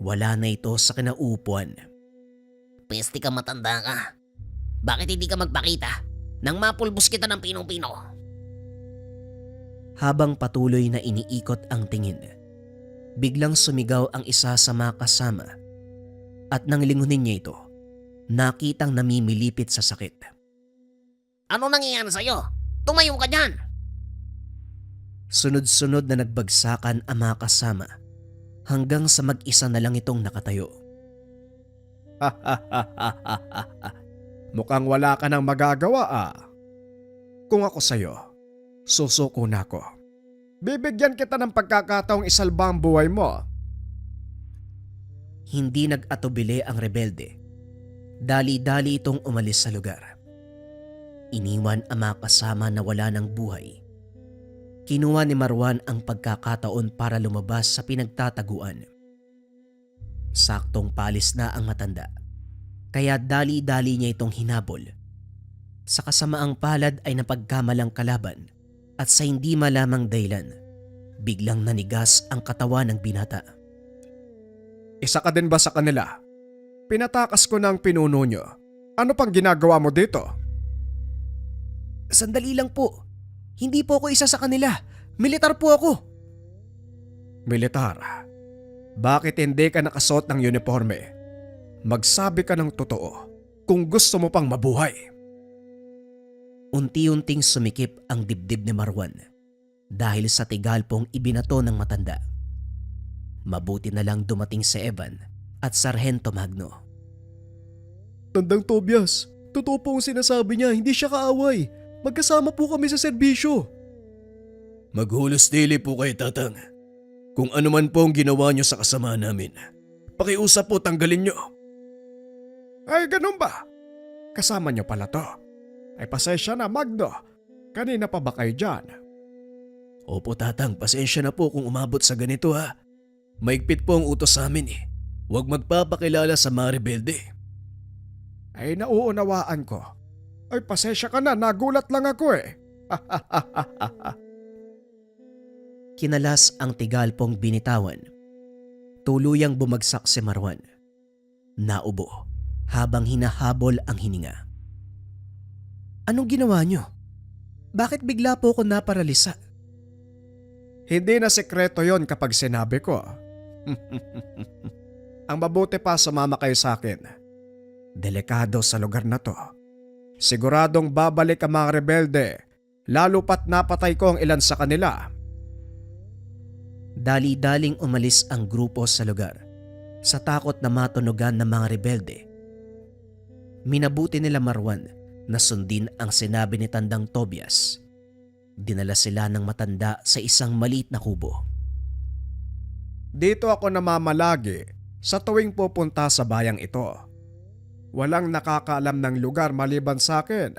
Speaker 1: wala na ito sa kinauupuan.
Speaker 4: Peste ka matanda ka. Bakit hindi ka magpakita nang mapulbos kita ng pinong-pino?
Speaker 1: Habang patuloy na iniikot ang tingin, biglang sumigaw ang isa sa mga kasama at nang lingunin niya ito, nakitang namimilipit sa sakit.
Speaker 4: Ano nangyayari sa'yo? Tumayo ka dyan!
Speaker 1: Sunod-sunod na nagbagsakan ang mga kasama hanggang sa mag-isa na lang itong nakatayo.
Speaker 2: Mukhang wala ka nang magagawa ah. Kung ako sa'yo, susuko na ako. Bibigyan kita ng pagkakataong isalba ang buhay mo.
Speaker 1: Hindi nag-atubili ang rebelde. Dali-dali itong umalis sa lugar. Iniwan ang mga kasama na wala ng buhay. Kinuha ni Marwan ang pagkakataon para lumabas sa pinagtataguan. Saktong palis na ang matanda, kaya dali-dali niya itong hinabol. Sa kasamaang palad ay napagkamalang kalaban at sa hindi malamang dahilan, biglang nanigas ang katawan ng binata.
Speaker 2: Isa ka din ba sa kanila? Pinatakas ko na ang pinuno nyo. Ano pang ginagawa mo dito?
Speaker 1: Sandali lang po. Hindi po ako isa sa kanila. Militar po ako.
Speaker 2: Militar? Bakit hindi ka nakasuot ng uniforme? Magsabi ka ng totoo kung gusto mo pang mabuhay.
Speaker 1: Unti-unting sumikip ang dibdib ni Marwan dahil sa tigalpong ibinato ng matanda. Mabuti na lang dumating si Evan at Sargento Magno.
Speaker 2: Tandang Tobias, totoo po ang sinasabi niya, hindi siya kaaway. Magkasama po kami sa serbisyo.
Speaker 3: Maghulos dili po kayo, Tatang. Kung ano man po ang ginawa niyo sa kasama namin, pakiusap po tanggalin niyo.
Speaker 2: Ay, ganun ba? Kasama niyo pala to. Ay, pasensya na, Magno. Kanina pa ba kayo dyan?
Speaker 3: Opo, Tatang, pasensya na po kung umabot sa ganito ha. Maigpit po ang utos sa amin eh. Huwag magpapakilala sa mga rebelde.
Speaker 2: Ay, nauunawaan ko. Ay, pasensya ka na, nagulat lang ako eh.
Speaker 1: Kinalas ang tigalpong binitawan. Tuluyang bumagsak si Marwan. Naubo habang hinahabol ang hininga. Anong ginawa niyo? Bakit bigla po ako naparalisa?
Speaker 2: Hindi na sekreto yon kapag sinabi ko. Ang mabuti pa sumama kayo sa akin. Delikado sa lugar na to. Siguradong babalik ang mga rebelde, lalo pat napatay ko ang ilan sa kanila.
Speaker 1: Dali-daling umalis ang grupo sa lugar sa takot na matunugan ng mga rebelde. Minabuti nila Marwan na sundin ang sinabi ni Tandang Tobias. Dinala sila ng matanda sa isang maliit na kubo.
Speaker 2: Dito ako namamalagi sa tuwing pupunta sa bayang ito. Walang nakakaalam ng lugar maliban sa akin,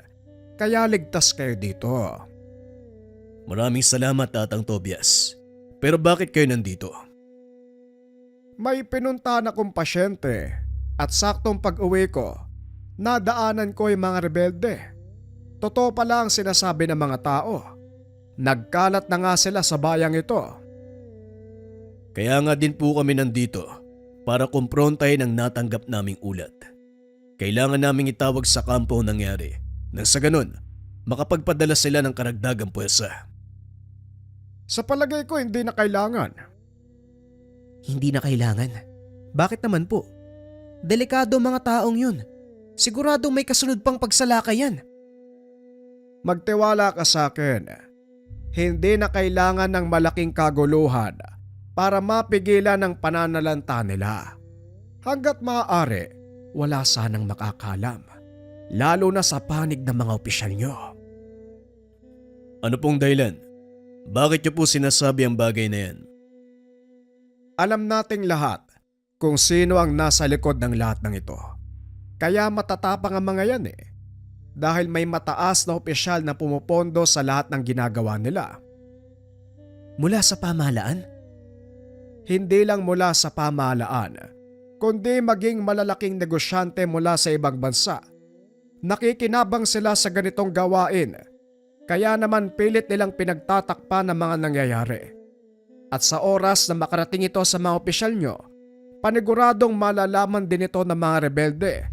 Speaker 2: kaya ligtas kayo dito.
Speaker 3: Maraming salamat, Tatang Tobias. Pero bakit kayo nandito?
Speaker 2: May pinuntahan akong pasyente at saktong pag-uwi ko, nadaanan ko yung mga rebelde. Totoo pala ang sinasabi ng mga tao. Nagkalat na nga sila sa bayang ito.
Speaker 3: Kaya nga din po kami nandito para kumprontahin ang natanggap naming ulat. Kailangan naming itawag sa kampo ang nangyari nang sa ganun makapagpadala sila ng karagdagang puwersa.
Speaker 2: Sa palagay ko hindi na kailangan.
Speaker 1: Hindi na kailangan. Bakit naman po? Delikado mga taong yun. Siguradong may kasunod pang pagsalakayan.
Speaker 2: Magtiwala ka sa akin. Hindi na kailangan ng malaking kaguluhan para mapigilan ang pananalanta nila. Hanggat maaari, wala sanang makakalam. Lalo na sa panig ng mga opisyal nyo.
Speaker 3: Ano pong dahilan? Bakit niyo po sinasabi ang bagay na yan?
Speaker 2: Alam nating lahat kung sino ang nasa likod ng lahat ng ito. Kaya matatapang ang mga yan eh. Dahil may mataas na opisyal na pumupondo sa lahat ng ginagawa nila.
Speaker 1: Mula sa pamahalaan?
Speaker 2: Hindi lang mula sa pamahalaan, kundi maging malalaking negosyante mula sa ibang bansa. Nakikinabang sila sa ganitong gawain, kaya naman pilit nilang pinagtatakpan ng mga nangyayari. At sa oras na makarating ito sa mga opisyal nyo, paniguradong malalaman din ito ng mga rebelde.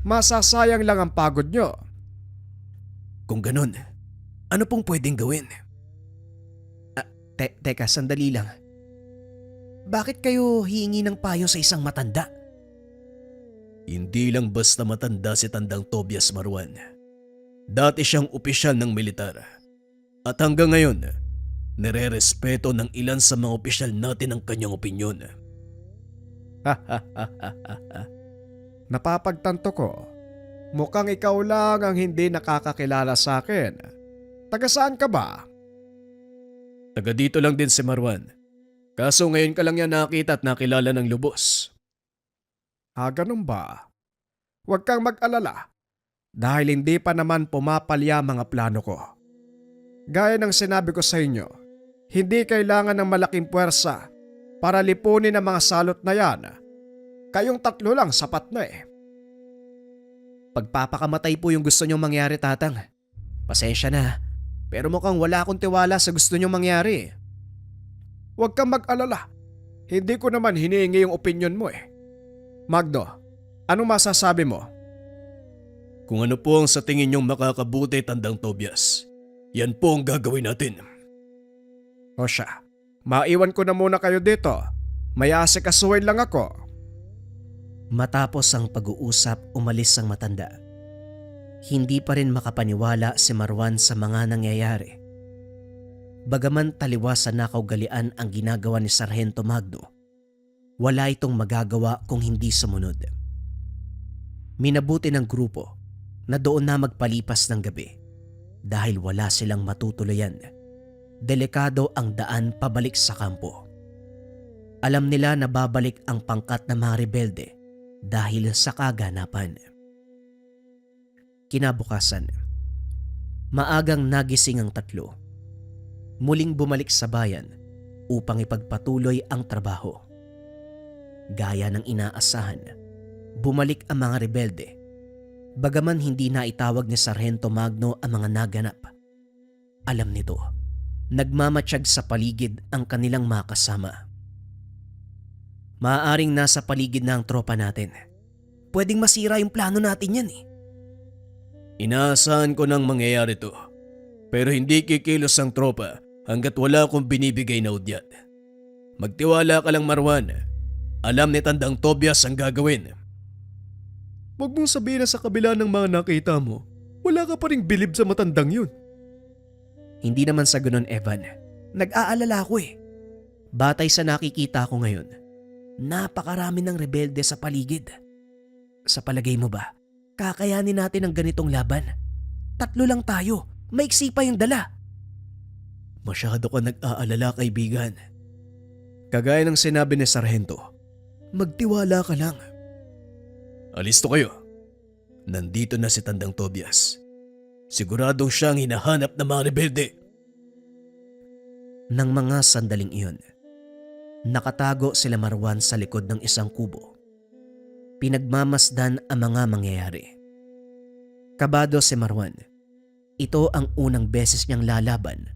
Speaker 2: Masasayang lang ang pagod nyo.
Speaker 3: Kung ganun, ano pong pwedeng gawin?
Speaker 1: Teka, sandali lang. Bakit kayo hihingi ng payo sa isang matanda?
Speaker 3: Hindi lang basta matanda si Tandang Tobias Marwan. Dati siyang opisyal ng militar. At hanggang ngayon, Nire-respeto ng ilan sa mga opisyal natin ang kanyang opinyon.
Speaker 2: Napapagtanto ko, mukhang ikaw lang ang hindi nakakakilala sa akin. Taga saan ka ba?
Speaker 3: Taga dito lang din si Marwan. Kaso ngayon ka lang yan nakita at nakilala ng lubos.
Speaker 2: Ganun ba? Huwag kang mag-alala dahil hindi pa naman pumapalya mga plano ko. Gaya ng sinabi ko sa inyo, hindi kailangan ng malaking puwersa para lipunin ang mga salot na yan. Kayong tatlo lang sapat na eh.
Speaker 1: Pagpapakamatay po yung gusto nyong mangyari, Tatang. Pasensya na, pero mukhang wala akong tiwala sa gusto nyong mangyari.
Speaker 2: Huwag kang mag-alala. Hindi ko naman hinihingi yung opinion mo eh. Magdo, anong masasabi mo?
Speaker 3: Kung ano po ang sa tingin niyong makakabuti, Tandang Tobias, yan po ang gagawin natin.
Speaker 2: O siya, maiwan ko na muna kayo dito. May asikasuhin lang ako.
Speaker 1: Matapos ang pag-uusap, umalis ang matanda. Hindi pa rin makapaniwala si Marwan sa mga nangyayari. Bagaman taliwas sa nakaugalian ang ginagawa ni Sargento Magno, wala itong magagawa kung hindi sumunod. Minabuti ng grupo na doon na magpalipas ng gabi dahil wala silang matutuluyan. Delikado ang daan pabalik sa kampo. Alam nila na babalik ang pangkat ng mga rebelde dahil sa kaganapan. Kinabukasan, maagang nagising ang tatlo. Muling bumalik sa bayan upang ipagpatuloy ang trabaho. Gaya ng inaasahan, bumalik ang mga rebelde. Bagaman hindi na itawag ni Sargento Magno ang mga naganap. Alam nito, nagmamatsyag sa paligid ang kanilang mga kasama. Maaaring nasa paligid na ang tropa natin. Pwedeng masira yung plano natin yan eh.
Speaker 3: Inaasahan ko nang mangyayari to. Pero hindi kikilos ang tropa hanggat wala akong binibigay na udyat. Magtiwala ka lang, Marwan. Alam ni Tandang Tobias ang gagawin.
Speaker 2: Huwag mong sabihin na sa kabila ng mga nakita mo, wala ka pa ring bilib sa matandang yun.
Speaker 1: Hindi naman sa ganun, Evan. Nag-aalala ako eh. Batay sa nakikita ko ngayon, napakarami ng rebelde sa paligid. Sa palagay mo ba, kakayanin natin ang ganitong laban? 3 lang tayo, maiksi pa yung dala.
Speaker 3: Masyado ka nag-aalala, kaibigan. Kagaya ng sinabi ni Sargento, magtiwala ka lang. Alisto kayo. Nandito na si Tandang Tobias. Siguradong siyang hinahanap ng mga rebelde.
Speaker 1: Nang mga sandaling iyon, nakatago sila Marwan sa likod ng isang kubo. Pinagmamasdan ang mga mangyayari. Kabado si Marwan. Ito ang unang beses niyang lalaban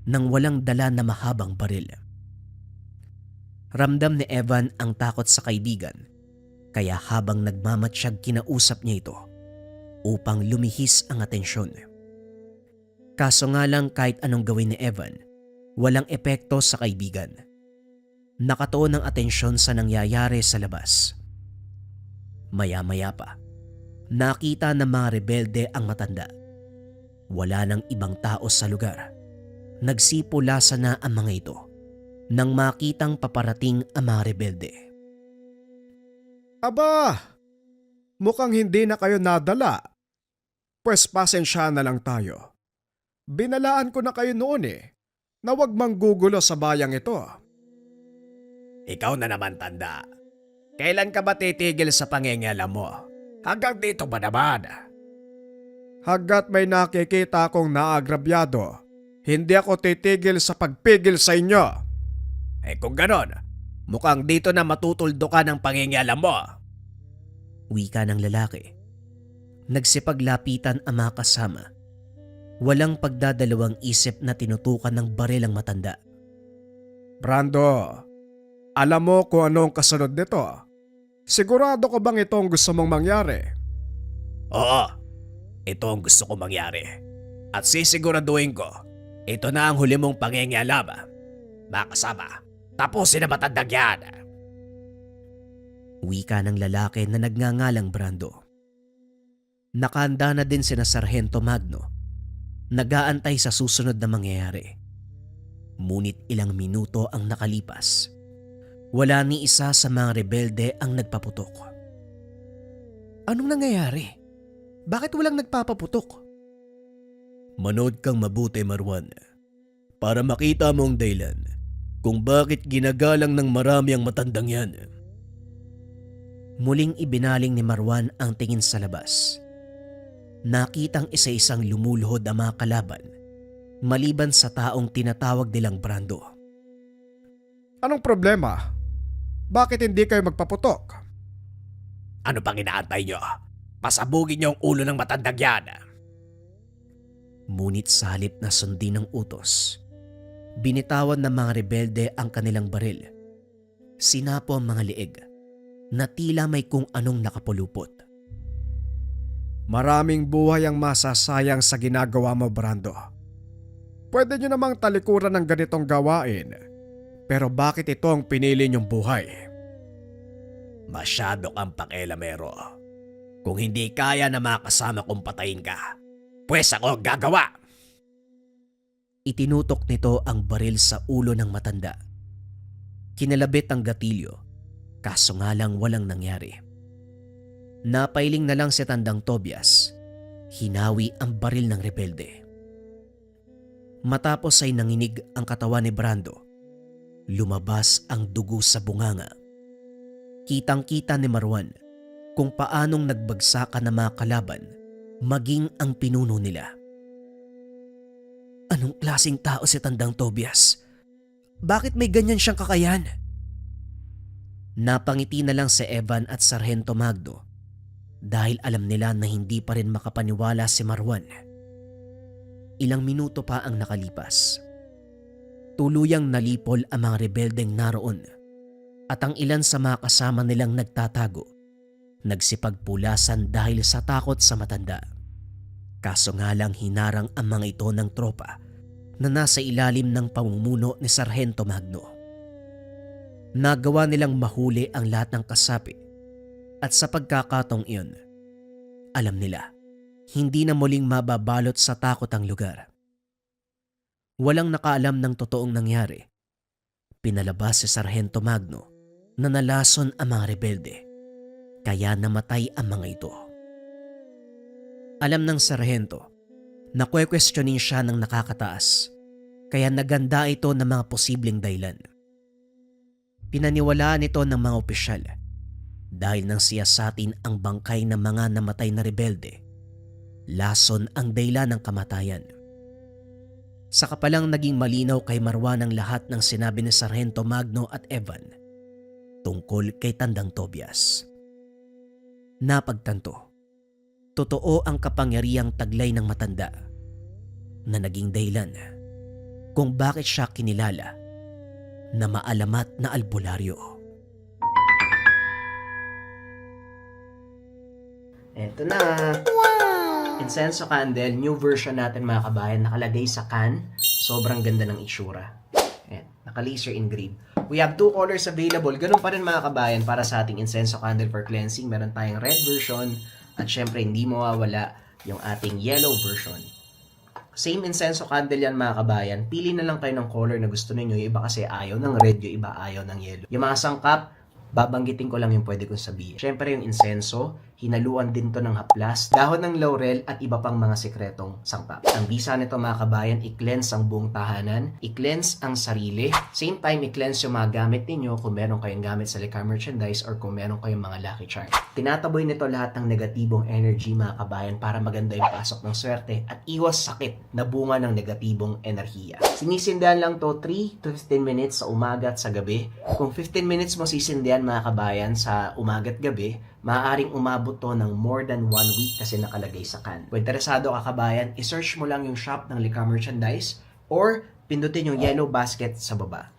Speaker 1: nang walang dala na mahabang baril. Ramdam ni Evan ang takot sa kaibigan, kaya habang nagmamatsyag kinausap niya ito upang lumihis ang atensyon. Kaso nga lang kahit anong gawin ni Evan, walang epekto sa kaibigan. Nakatuon ang atensyon sa nangyayari sa labas. Maya-maya pa, nakita ng mga rebelde ang matanda. Wala nang ibang tao sa lugar. Nagsipulasa na ang mga ito nang makitang paparating ang mga rebelde.
Speaker 2: Aba, mukhang hindi na kayo nadala. Pwes pasensya na lang tayo. Binalaan ko na kayo noon eh, na huwag manggugulo sa bayang ito.
Speaker 3: Ikaw na naman, Tanda. Kailan ka ba titigil sa pangingialam mo? Hanggang dito ba naman?
Speaker 2: Hanggat may nakikita akong naagrabyado, hindi ako titigil sa pagpigil sa inyo.
Speaker 3: Kung ganon, mukhang dito na matutuldo ka ng pangingialam mo.
Speaker 1: Wika ng lalaki. Nagsipaglapitan ang mga kasama. Walang pagdadalawang isip na tinutukan ng baril ang matanda.
Speaker 2: Brando, alam mo kung anong kasunod nito? Sigurado ko bang ito ang gusto mong mangyari?
Speaker 3: Oo, ito ang gusto kong mangyari. At sisiguraduhin ko, ito na ang huli mong pangingialam. Mga kasama, tapusin na matandang yan.
Speaker 1: Wika ng lalaki na nagngangalang Brando. Nakahanda na din sina Sargento Magno. Nag-aantay sa susunod na mangyayari. Ngunit ilang minuto ang nakalipas. Wala ni isa sa mga rebelde ang nagpaputok.
Speaker 2: Anong nangyayari? Bakit walang nagpapaputok?
Speaker 1: Manood kang mabuti, Marwan, para makita mo ang dahilan kung bakit ginagalang ng marami ang matandang yan. Muling ibinaling ni Marwan ang tingin sa labas. Nakitang isa-isang lumuluhod ang mga kalaban maliban sa taong tinatawag nilang Brando.
Speaker 2: Anong problema? Bakit hindi kayo magpaputok?
Speaker 3: Ano pang inaantay nyo? Pasabugin niyo ang ulo ng matandang yan.
Speaker 1: Ngunit sa halip na sundin ng utos, binitawan ng mga rebelde ang kanilang baril. Sinapo ang mga liig na tila may kung anong nakapulupot.
Speaker 2: Maraming buhay ang masasayang sa ginagawa mo, Brando. Pwede nyo namang talikuran ng ganitong gawain, pero bakit ito ang pinili nyong buhay?
Speaker 3: Masyado kang pakialamero. Kung hindi kaya na makasama kong patayin ka, pwes ako gagawa.
Speaker 1: Itinutok nito ang baril sa ulo ng matanda. Kinalabit ang gatilyo, kaso nga lang walang nangyari. Napailing na lang si Tandang Tobias. Hinawi ang baril ng rebelde. Matapos ay nanginig ang katawan ni Brando. Lumabas ang dugo sa bunganga. Kitang-kita ni Marwan kung paanong nagbagsakan ng mga kalaban, maging ang pinuno nila. Anong klaseng tao si Tandang Tobias? Bakit may ganyan siyang kakayahan? Napangiti na lang si Evan at Sargento Magno dahil alam nila na hindi pa rin makapaniwala si Marwan. Ilang minuto pa ang nakalipas. Tuluyang nalipol ang mga rebeldeng naroon at ang ilan sa mga kasama nilang nagtatago, nagsipagpulasan dahil sa takot sa matanda. Kaso nga lang hinarang ang mga ito ng tropa na nasa ilalim ng pamumuno ni Sargento Magno. Nagawa nilang mahuli ang lahat ng kasapi at sa pagkakataong iyon, alam nila hindi na muling mababalot sa takot ang lugar. Walang nakaalam ng totoong nangyari. Pinalabas si Sargento Magno na nalason ang mga rebelde, kaya namatay ang mga ito. Alam ng sarhento na kwe-questionin siya ng nakakataas, kaya naganda ito ng mga posibleng dahilan. Pinaniwalaan ito ng mga opisyal dahil nang siyasatin ang bangkay ng mga namatay na rebelde, lason ang dahilan ng kamatayan. Saka palang naging malinaw kay Marwan ang lahat ng sinabi ni Sargento Magno at Evan tungkol kay Tandang Tobias. Napagtanto, totoo ang kapangyarihang taglay ng matanda na naging dahilan kung bakit siya kinilala na maalamat na albularyo. Eto na! Wow! Incenso candle, new version natin mga kabayan, nakalagay sa can. Sobrang ganda ng itsura. Ayan, naka-laser engraved. We have 2 colors available. Ganun pa rin mga kabayan para sa ating incenso candle for cleansing. Meron tayong red version at syempre hindi mawawala yung ating yellow version. Same incenso candle yan mga kabayan. Pili na lang kayo ng color na gusto niyo. Yung iba kasi ayaw ng red, yung iba ayaw ng yellow. Yung mga sangkap, babanggitin ko lang yung pwede kong sabihin. Syempre yung insenso, hinaluan din to ng haplas, dahon ng laurel at iba pang mga sekretong sangkap. Ang bisa nito mga kabayan, i-cleanse ang buong tahanan, i-cleanse ang sarili, same time i-cleanse yung mga gamit ninyo kung meron kayong gamit sa Lika merchandise or kung meron kayong mga lucky charm. Tinataboy nito lahat ng negatibong energy mga kabayan para maganda yung pasok ng swerte at iwas sakit na bunga ng negatibong enerhiya. Sinisindihan lang to 3 to 15 minutes sa umaga at sa gabi. Kung 15 minutes mo sisindihan mga kabayan sa umaga at gabi, maaaring umabot to ng more than 1 week kasi nakalagay sa can. Kung interesado ka kabayan, isearch mo lang yung shop ng Lika Merchandise or pindutin yung yellow basket sa baba.